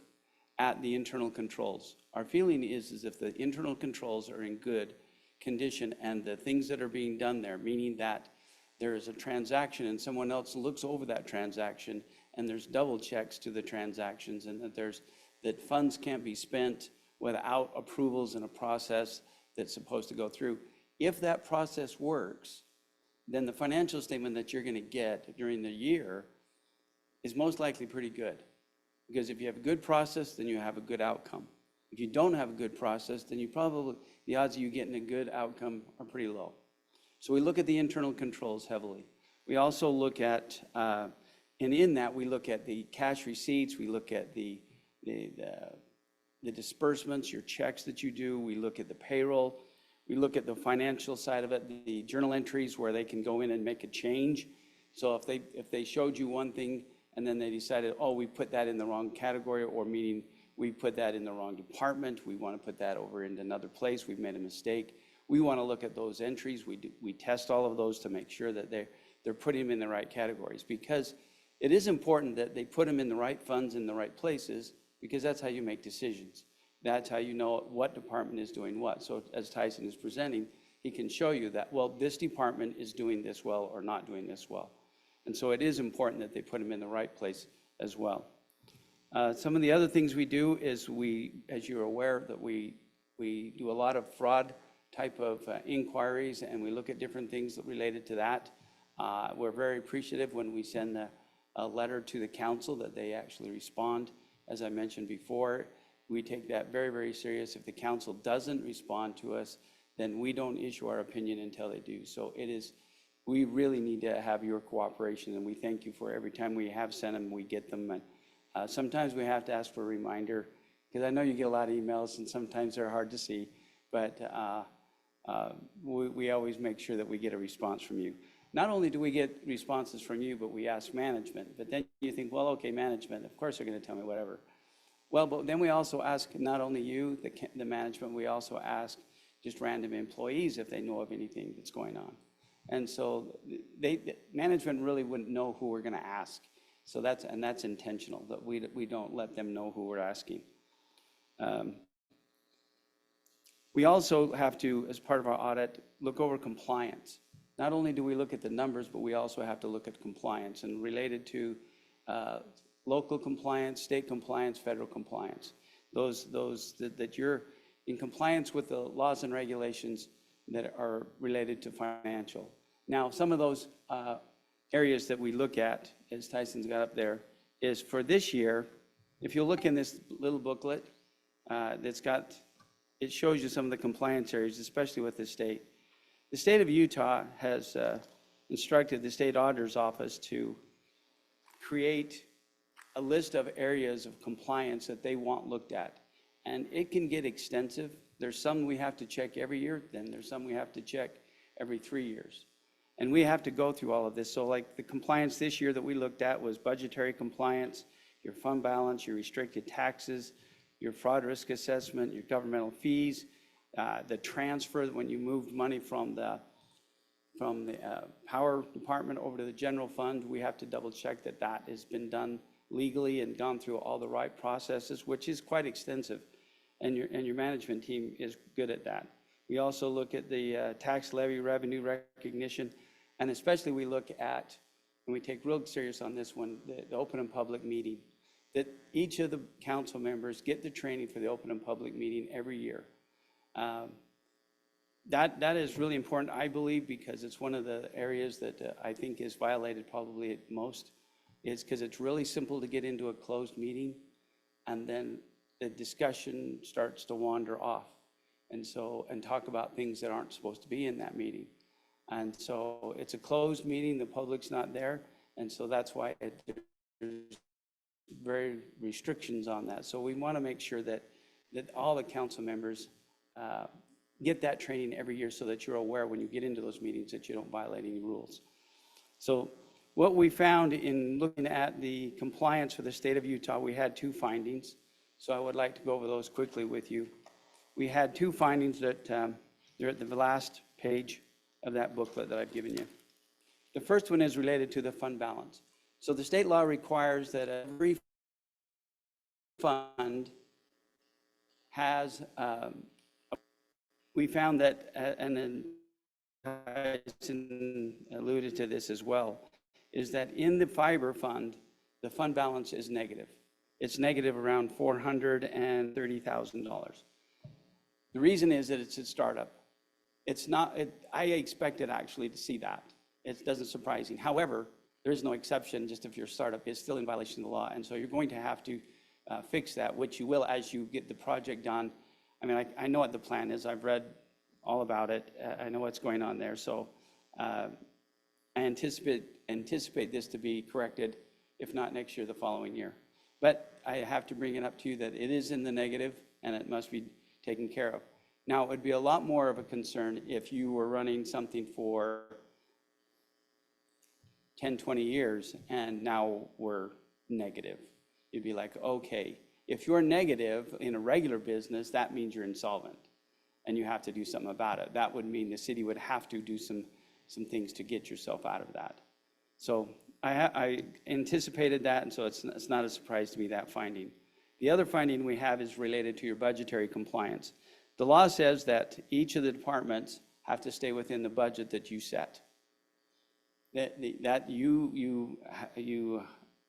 at the internal controls. Our feeling is if the internal controls are in good condition and the things that are being done there, meaning that there is a transaction and someone else looks over that transaction and there's double checks to the transactions, and that funds can't be spent without approvals in a process that's supposed to go through. If that process works, then the financial statement that you're going to get during the year is most likely pretty good. Because if you have a good process, then you have a good outcome. If you don't have a good process, then the odds of you getting a good outcome are pretty low. So we look at the internal controls heavily. We also look at, and in that we look at the cash receipts, we look at the the disbursements, your checks that you do. We look at the payroll. We look at the financial side of it, the journal entries where they can go in and make a change. So if they showed you one thing and then they decided, oh, we put that in the wrong category, or meaning we put that in the wrong department, we want to put that over into another place, we've made a mistake. We want to look at those entries. We test all of those to make sure that they're putting them in the right categories, because it is important that they put them in the right funds in the right places, because that's how you make decisions. That's how you know what department is doing what. So as Tyson is presenting, he can show you that, well, this department is doing this well or not doing this well. And so it is important that they put them in the right place as well. Some of the other things we do is as you're aware, that we do a lot of fraud type of inquiries, and we look at different things related to that. We're very appreciative when we send a letter to the council that they actually respond. As I mentioned before, we take that very, very serious. If the council doesn't respond to us, then we don't issue our opinion until they do. So we really need to have your cooperation, and we thank you for every time we have sent them, we get them. And sometimes we have to ask for a reminder, because I know you get a lot of emails, and sometimes they're hard to see, but we always make sure that we get a response from you. Not only do we get responses from you, but we ask management. But then you think, well, okay, management, of course they're going to tell me whatever. Well, but then we also ask not only you, the management, we also ask just random employees if they know of anything that's going on. And so management really wouldn't know who we're going to ask. So that's intentional, that we don't let them know who we're asking. We also have to, as part of our audit, look over compliance. Not only do we look at the numbers, but we also have to look at compliance, and related to local compliance, state compliance, federal compliance. Those that you're in compliance with the laws and regulations that are related to financial. Now, some of those areas that we look at, as Tyson's got up there, is for this year. If you look in this little booklet, it shows you some of the compliance areas, especially with the state. The state of Utah has instructed the state auditor's office to create a list of areas of compliance that they want looked at. And it can get extensive. There's some we have to check every year, then there's some we have to check every 3 years. And we have to go through all of this. So like the compliance this year that we looked at was budgetary compliance, your fund balance, your restricted taxes, your fraud risk assessment, your governmental fees, the transfer when you moved money from the power department over to the general fund. We have to double check that that has been done legally and gone through all the right processes, which is quite extensive. And your management team is good at that. We also look at the tax levy revenue recognition, and especially we look at, and we take real serious on this one, the open and public meeting, that each of the council members get the training for the open and public meeting every year. That is really important, I believe, because it's one of the areas that I think is violated probably at most, is because it's really simple to get into a closed meeting, and then the discussion starts to wander off, and talk about things that aren't supposed to be in that meeting. And so it's a closed meeting, the public's not there, and so that's why there's very restrictions on that. So we want to make sure that all the council members get that training every year, so that you're aware when you get into those meetings that you don't violate any rules. So what we found in looking at the compliance for the state of Utah, we had 2 findings. So I would like to go over those quickly with you. We had 2 findings that they're at the last page of that booklet that I've given you. The first one is related to the fund balance. So the state law requires that every fund has, we found that, and then Tyson alluded to this as well, is that in the fiber fund, the fund balance is negative. It's negative around $430,000. The reason is that it's a startup. It's not, I expected actually to see that. It doesn't surprise me. However, there is no exception, just if you're a startup, it's still in violation of the law. And so you're going to have to fix that, which you will as you get the project done. I mean, I know what the plan is. I've read all about it. I know what's going on there. So I anticipate this to be corrected, if not next year, the following year. But I have to bring it up to you that it is in the negative and it must be taken care of. Now, it would be a lot more of a concern if you were running something for 10, 20 years and now we're negative. You'd be like, okay, if you're negative in a regular business, that means you're insolvent and you have to do something about it. That would mean the city would have to do some things to get yourself out of that. So I anticipated that, and so it's not a surprise to me, that finding. The other finding we have is related to your budgetary compliance. The law says that each of the departments have to stay within the budget that you set. That you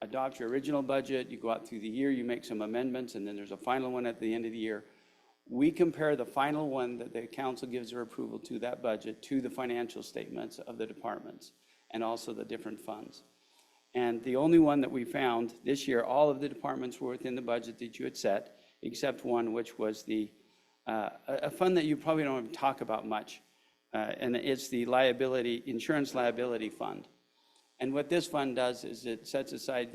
adopt your original budget, you go out through the year, you make some amendments, and then there's a final one at the end of the year. We compare the final one that the council gives their approval to, that budget, to the financial statements of the departments and also the different funds. And the only one that we found this year, all of the departments were within the budget that you had set, except one, which was a fund that you probably don't even talk about much, and it's the insurance liability fund. And what this fund does is it sets aside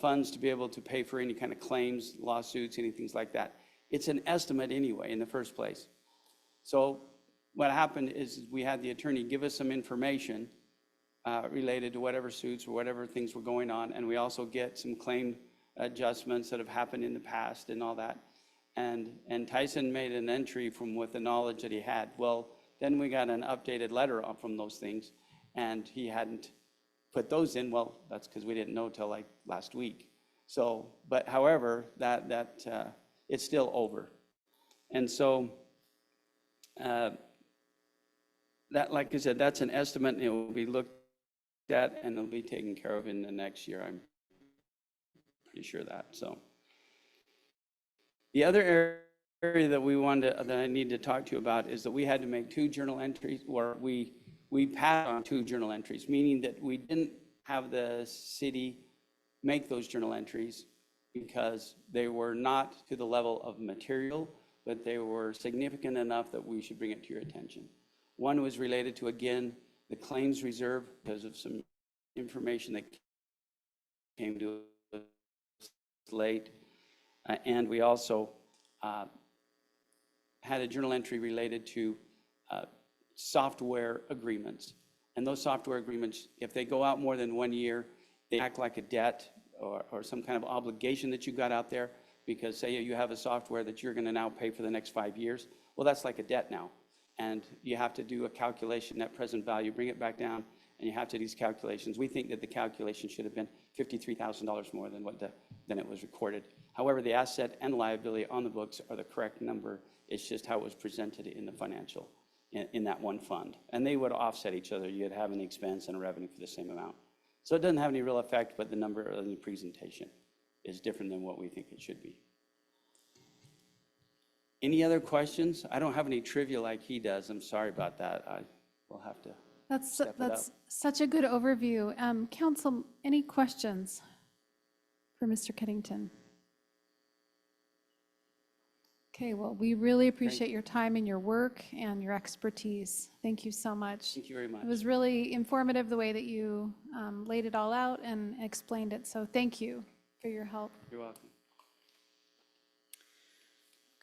funds to be able to pay for any kind of claims, lawsuits, anything like that. It's an estimate anyway in the first place. So what happened is we had the attorney give us some information related to whatever suits or whatever things were going on, and we also get some claim adjustments that have happened in the past and all that. And Tyson made an entry with the knowledge that he had. Well, then we got an updated letter from those things, and he hadn't put those in. Well, that's because we didn't know till like last week. So, but however, that it's still over. And so that, like I said, that's an estimate, and it will be looked at and it'll be taken care of in the next year. I'm pretty sure that. So the other area that I need to talk to you about is that we had to make 2 journal entries, or we passed on 2 journal entries, meaning that we didn't have the city make those journal entries because they were not to the level of material, but they were significant enough that we should bring it to your attention. One was related to, again, the claims reserve because of some information that came to us late. And we also had a journal entry related to software agreements. And those software agreements, if they go out more than 1 year, they act like a debt or some kind of obligation that you got out there, because say you have a software that you're going to now pay for the next 5 years. Well, that's like a debt now. And you have to do a calculation, net present value, bring it back down, and you have to do these calculations. We think that the calculation should have been $53,000 more than it was recorded. However, the asset and liability on the books are the correct number. It's just how it was presented in the financial, in that one fund. And they would offset each other. You'd have an expense and a revenue for the same amount. So it doesn't have any real effect, but the number in the presentation is different than what we think it should be. Any other questions? I don't have any trivia like he does. I'm sorry about that. I will have to step it up. That's such a good overview. Council, any questions for Mr. Keddington? Okay, well, we really appreciate your time and your work and your expertise. Thank you so much. Thank you very much. It was really informative the way that you laid it all out and explained it, so thank you for your help. You're welcome.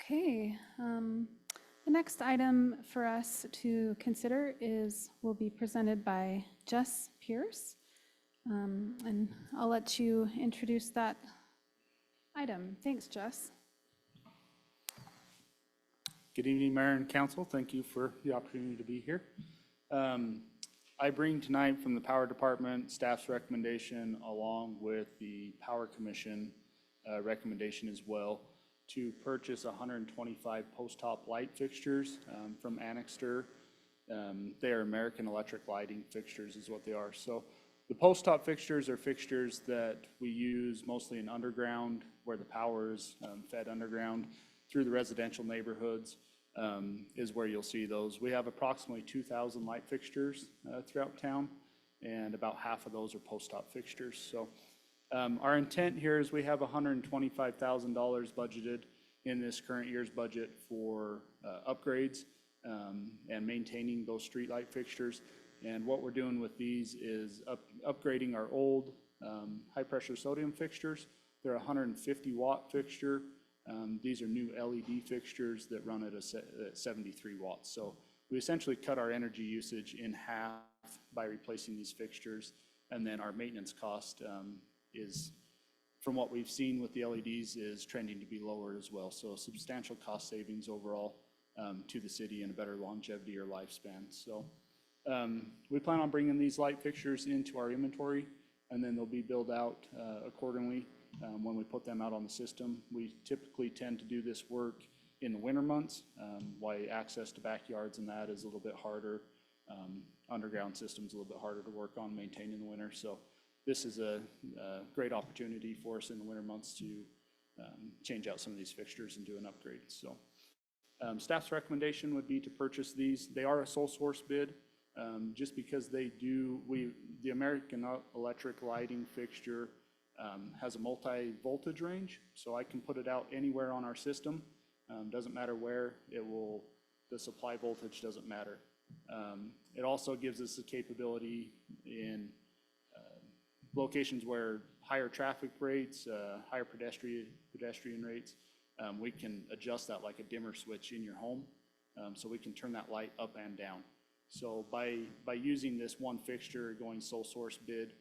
Okay, the next item for us to consider will be presented by Jess Pierce. And I'll let you introduce that item. Thanks, Jess. Good evening, Mayor and Council. Thank you for the opportunity to be here. I bring tonight from the Power Department staff's recommendation along with the Power Commission recommendation as well to purchase 125 post-top light fixtures from Annixter. They are American Electric Lighting fixtures is what they are. So the post-top fixtures are fixtures that we use mostly in underground where the power is fed underground through the residential neighborhoods is where you'll see those. We have approximately 2,000 light fixtures throughout town, and about half of those are post-top fixtures. So our intent here is we have $125,000 budgeted in this current year's budget for upgrades and maintaining those street light fixtures. And what we're doing with these is upgrading our old high-pressure sodium fixtures They're a 150-watt fixture. These are new LED fixtures that run at 73 watts. So we essentially cut our energy usage in half by replacing these fixtures. And then our maintenance cost is, from what we've seen with the LEDs, is trending to be lower as well. So substantial cost savings overall to the city and a better longevity or lifespan. So we plan on bringing these light fixtures into our inventory, and then they'll be billed out accordingly when we put them out on the system. We typically tend to do this work in the winter months, why access to backyards and that is a little bit harder. Underground systems a little bit harder to work on, maintain in the winter. So this is a great opportunity for us in the winter months to change out some of these fixtures and do an upgrade. So staff's recommendation would be to purchase these. They are a sole source bid, just because they do, the American Electric lighting fixture has a multi-voltage range, so I can put it out anywhere on our system. Doesn't matter where, the supply voltage doesn't matter. It also gives us the capability in locations where higher traffic rates, higher pedestrian rates, we can adjust that like a dimmer switch in your home, so we can turn that light up and down. So by using this one fixture, going sole source bid,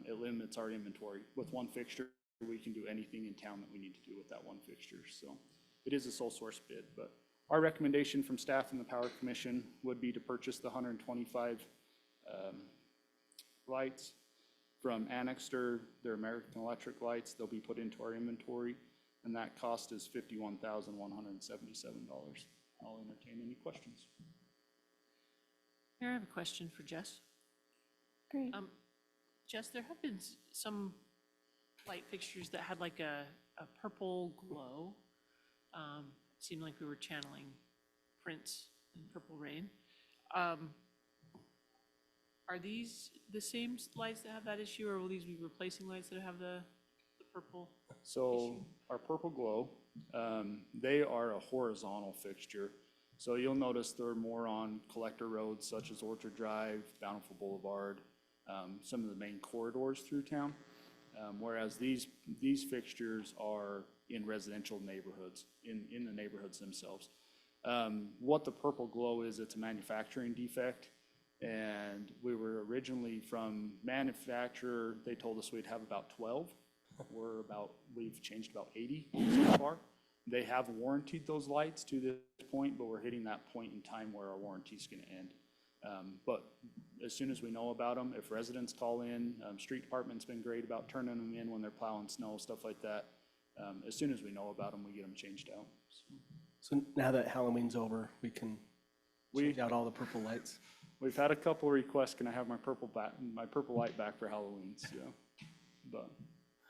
it limits our inventory. With one fixture, we can do anything in town that we need to do with that one fixture. So it is a sole source bid, but our recommendation from staff and the Power Commission would be to purchase the 125 lights from Annexter. They're American Electric lights. They'll be put into our inventory, and that cost is $51,177. I'll entertain any questions. Mayor, I have a question for Jess. Great. Jess, there have been some light fixtures that had like a purple glow. Seemed like we were channeling Prince in Purple Rain. Are these the same lights that have that issue, or will these be replacing lights that have the purple So issue? our purple glow, they are a horizontal fixture. So you'll notice they're more on collector roads such as Orchard Drive, Bountiful Boulevard, some of the main corridors through town. Whereas these fixtures are in residential neighborhoods, in the neighborhoods themselves. What the purple glow is, it's a manufacturing defect. And we were originally from manufacturer, they told us we'd have about 12. We've changed about 80 so far. They have warranted those lights to this point, but we're hitting that point in time where our warranty is going to end. But as soon as we know about them, if residents call in, street department's been great about turning them in when they're plowing snow, stuff like that. As soon as we know about them, we get them changed out. So now that Halloween's over, we can change out all the purple lights. We've had a couple of requests, can I have my purple light back for Halloween? So, but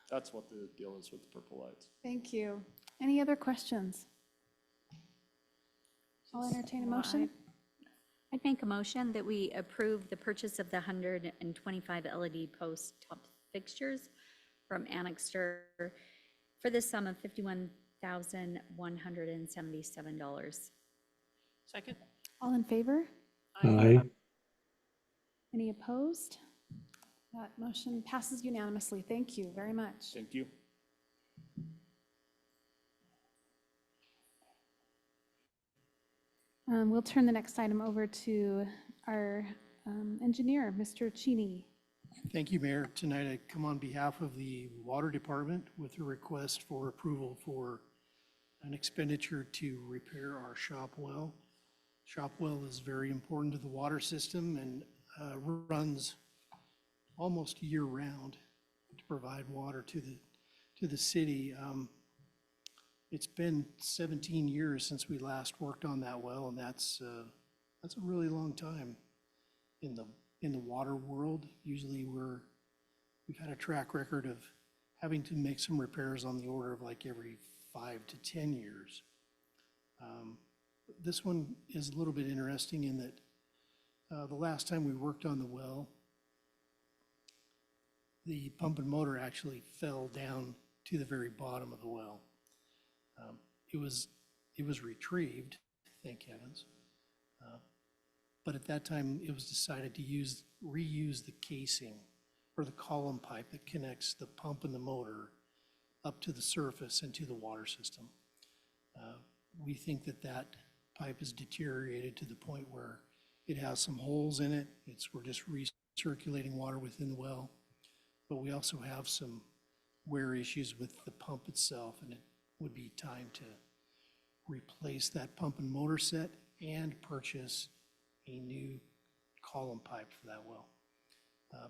that's what the deal is with the purple lights. Thank you. Any other questions? I'll entertain a motion. I'd make a motion that we approve the purchase of the 125 LED post top fixtures from Annexter for the sum of $51,177. Second? All in favor? Aye. Any opposed? That motion passes unanimously. Thank you very much. Thank you. We'll turn the next item over to our engineer, Mr. Cheney. Thank you, Mayor. Tonight I come on behalf of the Water Department with a request for approval for an expenditure to repair our shop well. Shop well is very important to the water system and runs almost year-round to provide water to the city. It's been 17 years since we last worked on that well, and that's a really long time in the water world. Usually we've had a track record of having to make some repairs on the order of like every 5 to 10 years. This one is a little bit interesting in that the last time we worked on the well, the pump and motor actually fell down to the very bottom of the well. It was retrieved, thank heavens. But at that time, it was decided to reuse the casing or the column pipe that connects the pump and the motor up to the surface and to the water system. We think that that pipe is deteriorated to the point where it has some holes in it. We're just recirculating water within the well. But we also have some wear issues with the pump itself, and it would be time to replace that pump and motor set and purchase a new column pipe for that well.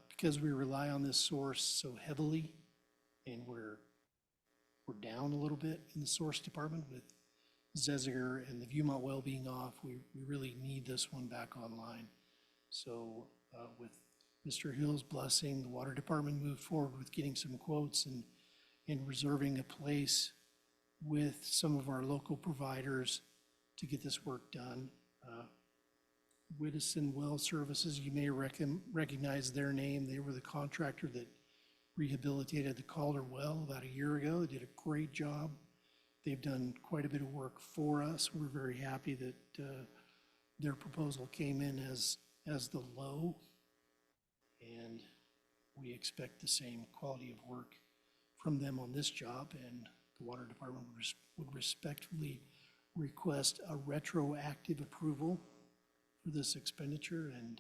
Because we rely on this source so heavily, and we're down a little bit in the source department with Zeziger and the Viewmont well being off, we really need this one back online. So with Mr. Hill's blessing, the water department moved forward with getting some quotes and reserving a place with some of our local providers to get this work done. Whittison Well Services, you may recognize their name. They were the contractor that rehabilitated the Calder well about a year ago. They did a great job. They've done quite a bit of work for us. We're very happy that their proposal came in as the low, and we expect the same quality of work from them on this job, and the water department would respectfully request a retroactive approval for this expenditure, and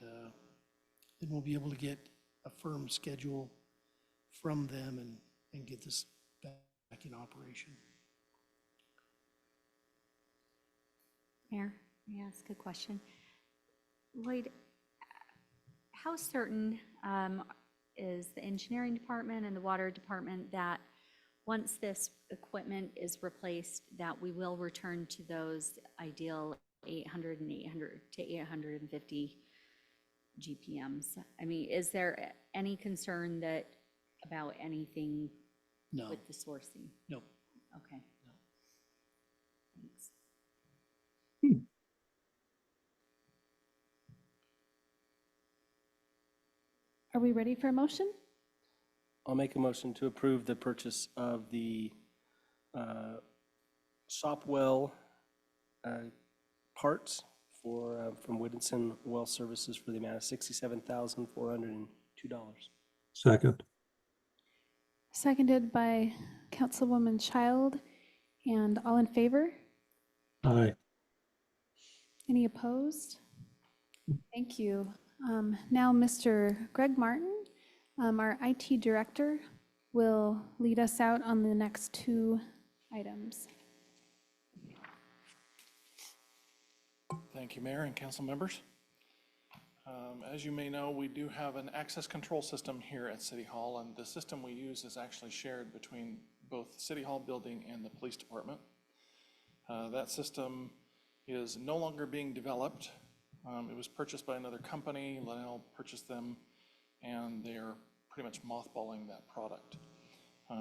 then we'll be able to get a firm schedule from them and get this back in operation. Mayor, may I ask a question? Lloyd, how certain is the engineering department and the water department that once this equipment is replaced, that we will return to those ideal 800 to 850 GPMs? I mean, is there any concern that about anything No. with the sourcing? No. Okay. Thanks. Are we ready for a motion? I'll make a motion to approve the purchase of the shop well parts from Whittison Well Services for the amount of $67,402. Second. Seconded by Councilwoman Child, and all in favor? Aye. Any opposed? Thank you. Now, Mr. Greg Martin, our IT director, will lead us out on the next two items. Thank you, Mayor and council members. As you may know, we do have an access control system here at City Hall, and the system we use is actually shared between both the City Hall building and the police department. That system is no longer being developed. It was purchased by another company. Linnell purchased them, and they are pretty much mothballing that product.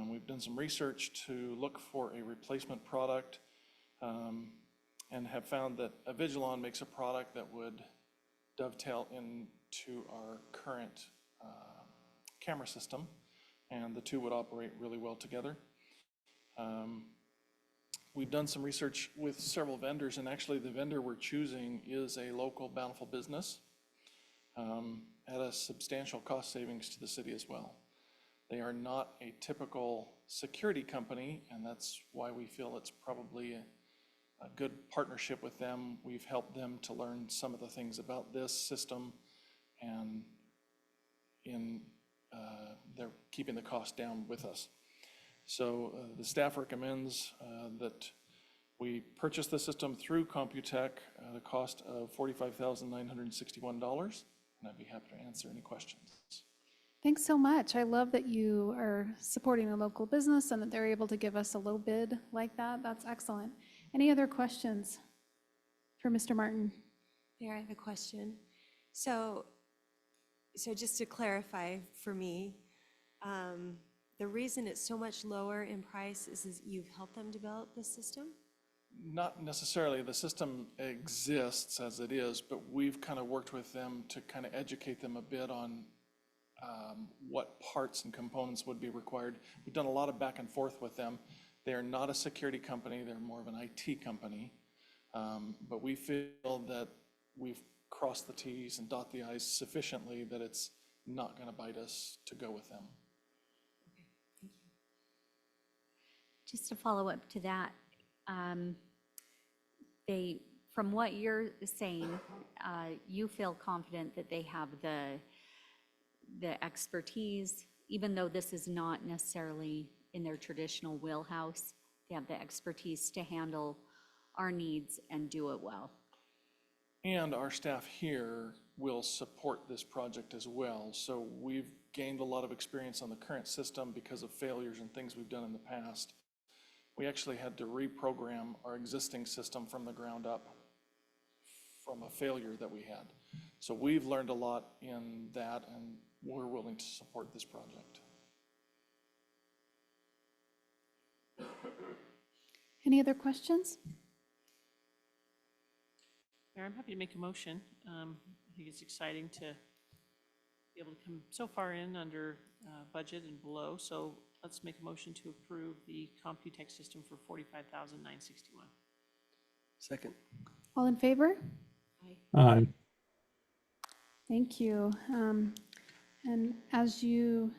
We've done some research to look for a replacement product, and have found that Avigilon makes a product that would dovetail into our current camera system, and the two would operate really well together. We've done some research with several vendors, and actually the vendor we're choosing is a local Bountiful business at a substantial cost savings to the city as well. They are not a typical security company, and that's why we feel it's probably a good partnership with them. We've helped them to learn some of the things about this system, and they're keeping the cost down with us. So the staff recommends that we purchase the system through Computech at a cost of $45,961, and I'd be happy to answer any questions. Thanks so much. I love that you are supporting a local business and that they're able to give us a low bid like that. That's excellent. Any other questions for Mr. Martin? Mayor, I have a question. So just to clarify for me, the reason it's so much lower in price is you've helped them develop this system? Not necessarily. The system exists as it is, but we've kind of worked with them to kind of educate them a bit on what parts and components would be required. We've done a lot of back and forth with them. They are not a security company, they're more of an IT company. But we feel that we've crossed the T's and dot the I's sufficiently that it's not going to bite us to go with them. Just to follow up to that, from what you're saying, you feel confident that they have the expertise, even though this is not necessarily in their traditional wheelhouse, they have the expertise to handle our needs and do it well. And our staff here will support this project as well. So we've gained a lot of experience on the current system because of failures and things we've done in the past. We actually had to reprogram our existing system from the ground up from a failure that we had. So we've learned a lot in that, and we're willing to support this project. Any other questions? Mayor, I'm happy to make a motion. I think it's exciting to be able to come so far in under budget and below. So let's make a motion to approve the Computex system for $45,961. Second. All in favor? Aye. Thank you. And as you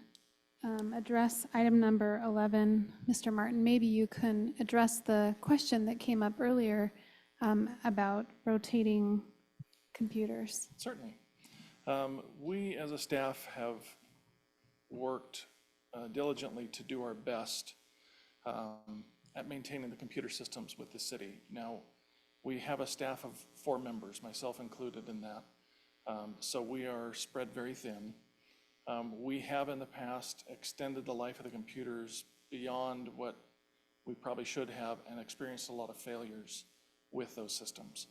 address item number 11, Mr. Martin, maybe you can address the question that came up earlier about rotating computers. Certainly. We as a staff have worked diligently to do our best at maintaining the computer systems with the city. Now, we have a staff of 4 members, myself included in that. So we are spread very thin. We have in the past extended the life of the computers beyond what we probably should have and experienced a lot of failures with those systems.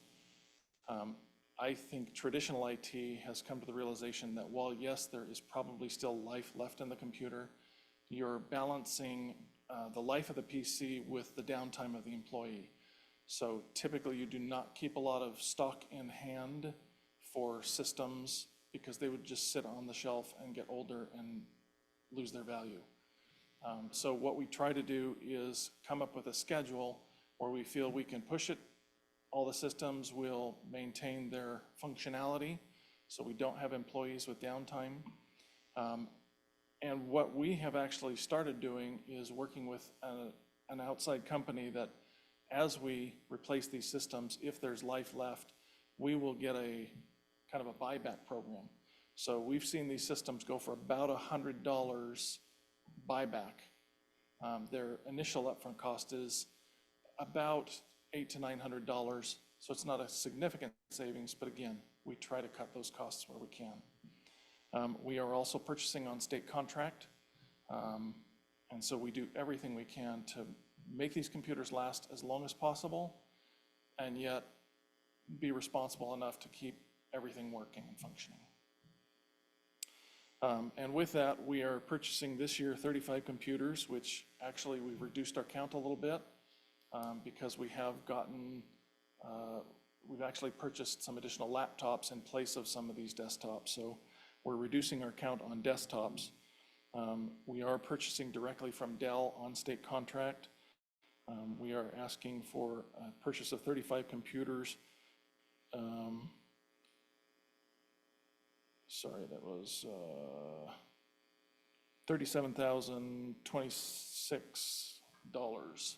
I think traditional IT has come to the realization that while yes, there is probably still life left in the computer, you're balancing the life of the PC with the downtime of the employee. So typically you do not keep a lot of stock in hand for systems because they would just sit on the shelf and get older and lose their value. So what we try to do is come up with a schedule where we feel we can push it. All the systems will maintain their functionality, so we don't have employees with downtime. And what we have actually started doing is working with an outside company that as we replace these systems, if there's life left, we will get a kind of a buyback program. So we've seen these systems go for about $100 buyback. Their initial upfront cost is about $800 to $900, so it's not a significant savings, but again, we try to cut those costs where we can. We are also purchasing on state contract, and so we do everything we can to make these computers last as long as possible, and yet be responsible enough to keep everything working and functioning. And with that, we are purchasing this year 35 computers, which actually we've reduced our count a little bit because we have gotten, we've actually purchased some additional laptops in place of some of these desktops. So we're reducing our count on desktops. We are purchasing directly from Dell on state contract. We are asking for a purchase of 35 computers. Sorry, that was $37,026.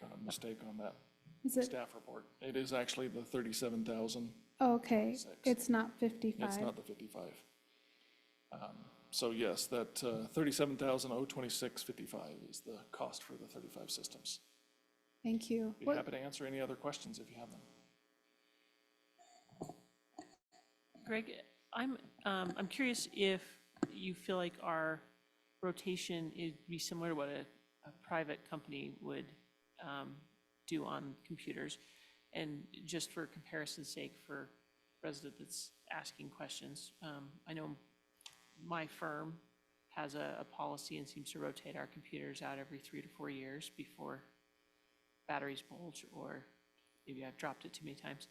Got a mistake on that Is it? staff report. It is actually the 37,000. Okay, it's not 55. It's not the 55. So yes, that 37,026.55 is the cost for the 35 systems. Thank you. Be happy to answer any other questions if you have them. Greg, I'm curious if you feel like our rotation would be similar to what a private company would do on computers. And just for comparison's sake, for resident that's asking questions, I know my firm has a policy and seems to rotate our computers out every 3 to 4 years before batteries bulge, or maybe I've dropped it too many times.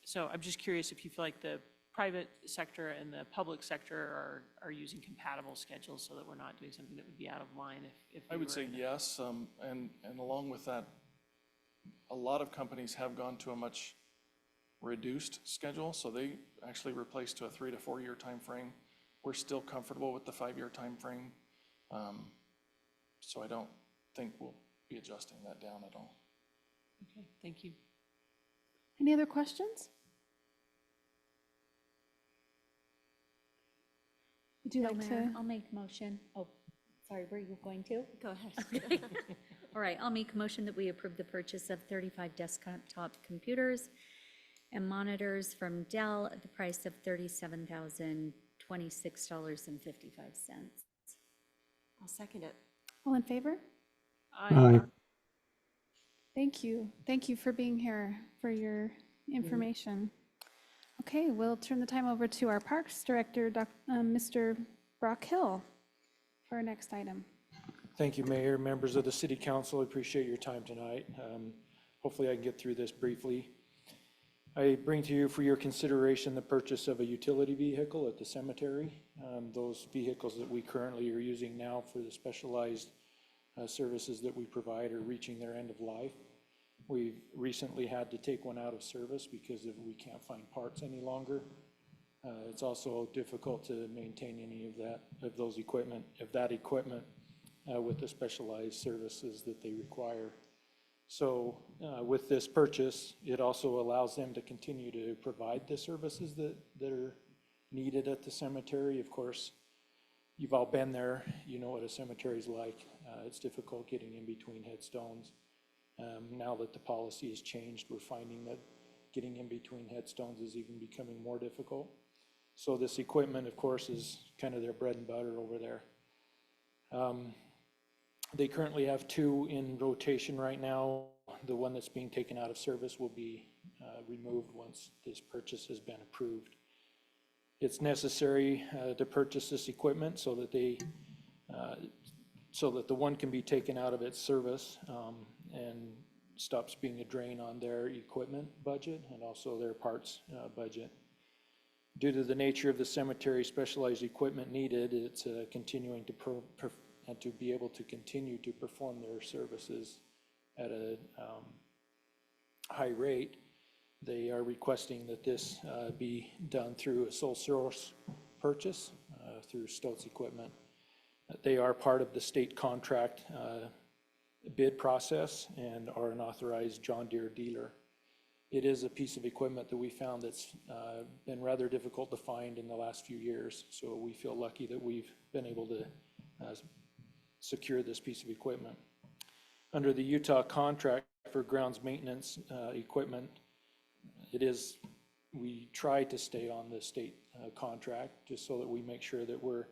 So I'm just curious if you feel like the private sector and the public sector are using compatible schedules so that we're not doing something that would be out of line if I would say yes, and along with that, a lot of companies have gone to a much reduced schedule, so they actually replaced to a 3 to 4 year time frame. we're still comfortable with the 5-year timeframe. So I don't think we'll be adjusting that down at all. Okay, thank you. Any other questions? Would you No, like Mayor, to? I'll make a motion. Oh, sorry, were you going to? Go ahead. Okay. All right, I'll make a motion that we approve the purchase of 35 desktop computers and monitors from Dell at the price of $37,026.55. I'll second it. All in favor? Aye. Thank you. Thank you for being here, for your information. Okay, we'll turn the time over to our Parks Director, Mr. Brock Hill, for our next item. Thank you, Mayor, members of the City Council. I appreciate your time tonight. Hopefully I can get through this briefly. I bring to you for your consideration the purchase of a utility vehicle at the cemetery. Those vehicles that we currently are using now for the specialized services that we provide are reaching their end of life. We've recently had to take one out of service because we can't find parts any longer. It's also difficult to maintain any of that equipment with the specialized services that they require. So with this purchase, it also allows them to continue to provide the services that are needed at the cemetery. Of course, you've all been there. You know what a cemetery is like. It's difficult getting in between headstones. Now that the policy has changed, we're finding that getting in between headstones is even becoming more difficult. So this equipment, of course, is kind of their bread and butter over there. They currently have 2 in rotation right now. The one that's being taken out of service will be removed once this purchase has been approved. It's necessary to purchase this equipment so that the one can be taken out of its service and stops being a drain on their equipment budget and also their parts budget. Due to the nature of the cemetery specialized equipment needed, it's continuing to be able to continue to perform their services at a high rate. They are requesting that this be done through a sole source purchase through Stoltz Equipment. They are part of the state contract bid process and are an authorized John Deere dealer. It is a piece of equipment that we found that's been rather difficult to find in the last few years, so we feel lucky that we've been able to secure this piece of equipment. Under the Utah contract for grounds maintenance equipment, we try to stay on the state contract just so that we make sure that we're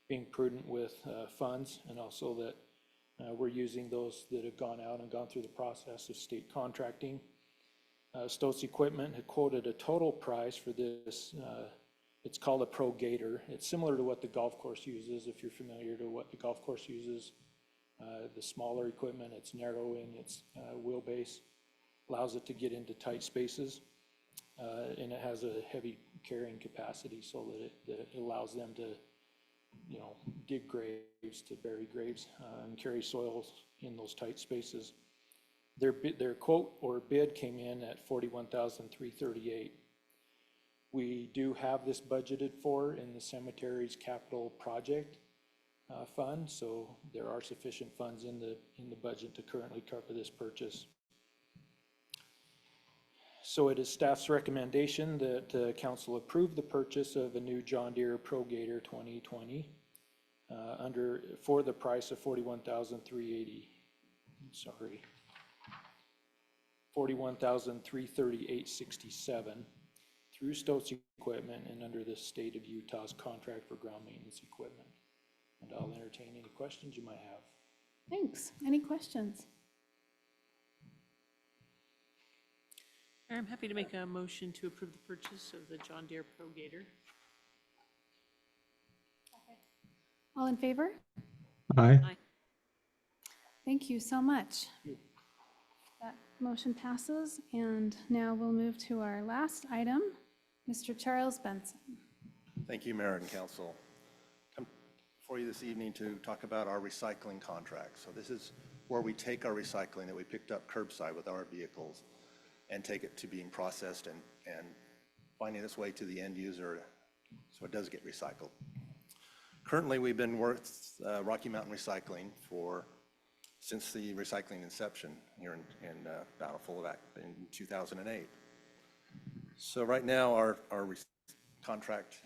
being prudent with funds and also that we're using those that have gone out and gone through the process of state contracting. Stoltz Equipment had quoted a total price for this. It's called a Pro Gator. It's similar to what the golf course uses, if you're familiar to what the golf course uses. The smaller equipment, it's narrow in its wheelbase, allows it to get into tight spaces, and it has a heavy carrying capacity so that it allows them to, dig graves, to bury graves, and carry soils in those tight spaces. Their quote or bid came in at $41,338. We do have this budgeted for in the cemetery's capital project fund, so there are sufficient funds in the budget to currently cover this purchase. So it is staff's recommendation that council approve the purchase of a new John Deere Pro Gator 2020 for the price of $41,338.67 through Stoltz Equipment and under the state of Utah's contract for ground maintenance equipment. And I'll entertain any questions you might have. Thanks. Any questions? I'm happy to make a motion to approve the purchase of the John Deere Pro Gator. All in favor? Aye. Aye. Thank you so much. That motion passes, and now we'll move to our last item, Mr. Charles Benson. Thank you, Mayor and Council. I'm for you this evening to talk about our recycling contract. So this is where we take our recycling that we picked up curbside with our vehicles and take it to being processed and finding its way to the end user so it does get recycled. Currently, we've been with Rocky Mountain Recycling since the recycling inception here in Bountiful back in 2008. So right now, our contract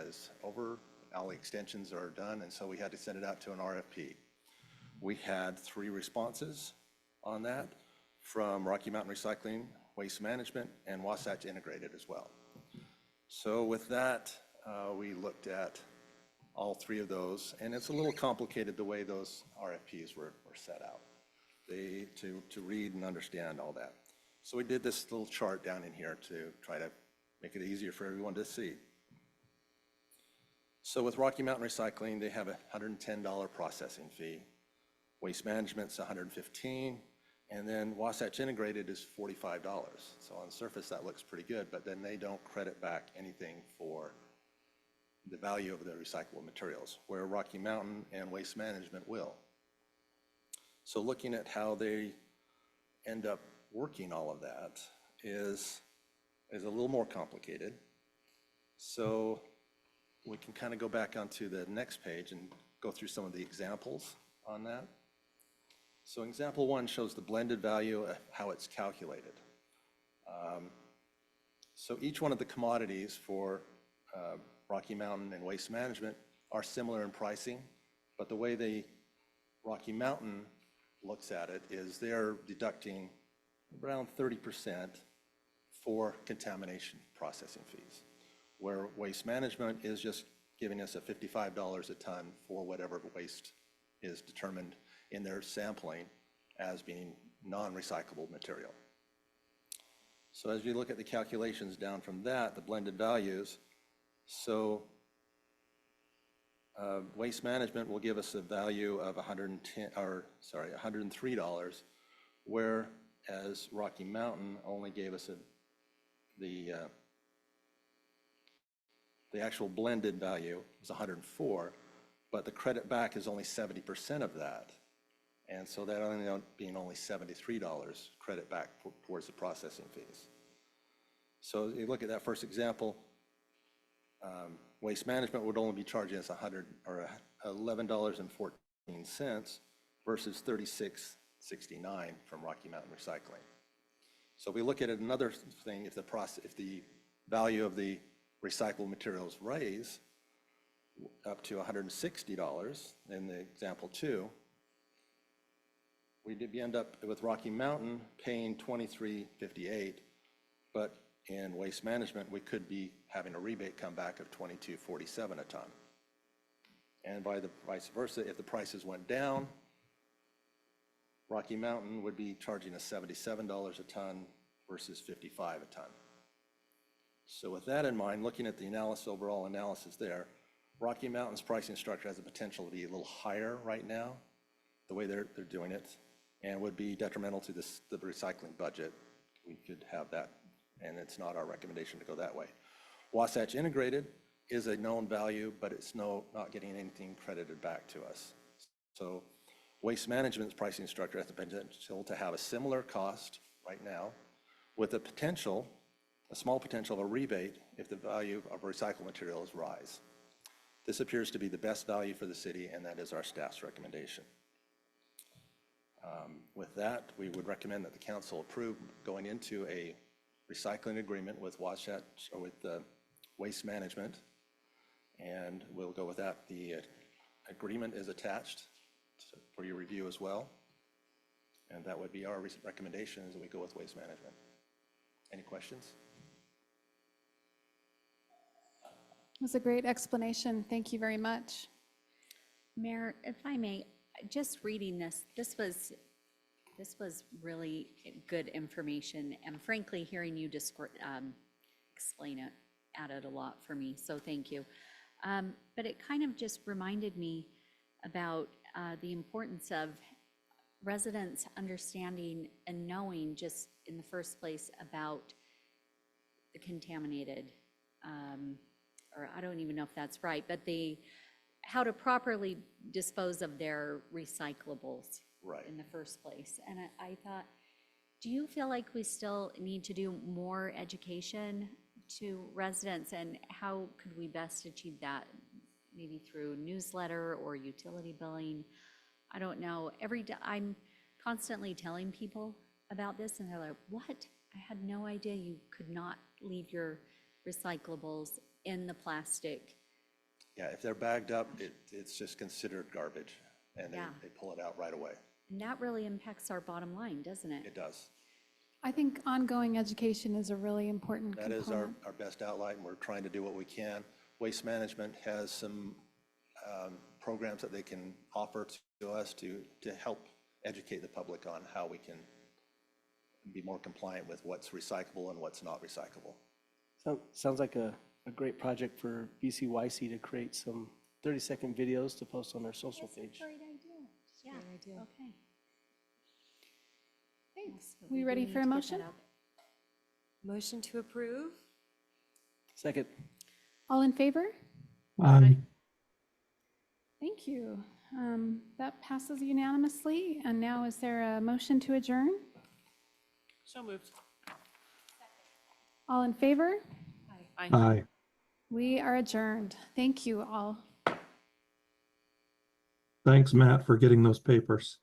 is over, all the extensions are done, and so we had to send it out to an RFP. We had 3 responses on that from Rocky Mountain Recycling, Waste Management, and Wasatch Integrated as well. So with that, we looked at all 3 of those, and it's a little complicated the way those RFPs were set out to read and understand all that. So we did this little chart down in here to try to make it easier for everyone to see. So with Rocky Mountain Recycling, they have a $110 processing fee. Waste Management's $115, and then Wasatch Integrated is $45. So on the surface, that looks pretty good, but then they don't credit back anything for the value of the recyclable materials, where Rocky Mountain and Waste Management will. So looking at how they end up working all of that is a little more complicated. So we can kind of go back onto the next page and go through some of the examples on that. So example 1 shows the blended value of how it's calculated. So each one of the commodities for Rocky Mountain and Waste Management are similar in pricing, but the way Rocky Mountain looks at it is they're deducting around 30% for contamination processing fees, where Waste Management is just giving us a $55 a ton for whatever waste is determined in their sampling as being non-recyclable material. So as you look at the calculations down from that, the blended values, so Waste Management will give us a value of $103, whereas Rocky Mountain only gave us the actual blended value is 104, but the credit back is only 70% of that. And so that ended up being only $73 credit back towards the processing fees. So you look at that first example, Waste Management would only be charging us $11.14 versus $36.69 from Rocky Mountain Recycling. So if we look at it, another thing, if the value of the recyclable materials raise up to $160 in the example 2, we end up with Rocky Mountain paying $23.58, but in Waste Management, we could be having a rebate come back of $22.47 a ton. And by the vice versa, if the prices went down, Rocky Mountain would be charging us $77 a ton versus $55 a ton. So with that in mind, looking at the overall analysis there, Rocky Mountain's pricing structure has the potential to be a little higher right now, the way they're doing it, and would be detrimental to the recycling budget. We could have that, and it's not our recommendation to go that way. Wasatch Integrated is a known value, but it's not getting anything credited back to us. So Waste Management's pricing structure has the potential to have a similar cost right now, with a small potential of a rebate if the value of recycled materials rise. This appears to be the best value for the city, and that is our staff's recommendation. With that, we would recommend that the council approve going into a recycling agreement with Wasatch, or with Waste Management, and we'll go with that. The agreement is attached for your review as well, and that would be our recommendation, is that we go with Waste Management. Any questions? It was a great explanation. Thank you very much. Mayor, if I may, just reading this was really good information, and frankly, hearing you explain it added a lot for me, so thank you. But it kind of just reminded me about the importance of residents understanding and knowing just in the first place about the contaminated, or I don't even know if that's right, but how to properly dispose of their recyclables in the first place. And I thought, do you feel like we still need to do more education to residents, and how could we best achieve that maybe through newsletter or utility billing. I don't know. I'm constantly telling people about this and they're like, what? I had no idea you could not leave your recyclables in the plastic. Yeah, if they're bagged up, it's just considered garbage, and Yeah. they pull it out right away. And that really impacts our bottom line, doesn't it? It does. I think ongoing education is a really important That component. is our best outlet, and we're trying to do what we can. Waste Management has some programs that they can offer to us to help educate the public on how we can be more compliant with what's recyclable and what's not recyclable. Sounds like a great project for BCYC to create some 30-second videos to post on their social page. Great idea. Yeah, okay. Thanks. So We do ready need for a to get that motion? out. Motion to approve? Second. All in favor? Aye. Thank you. That passes unanimously. And now is there a motion to adjourn? So moved. All in favor? Aye. Aye. We are adjourned. Thank you all. Thanks, Matt, for getting those papers.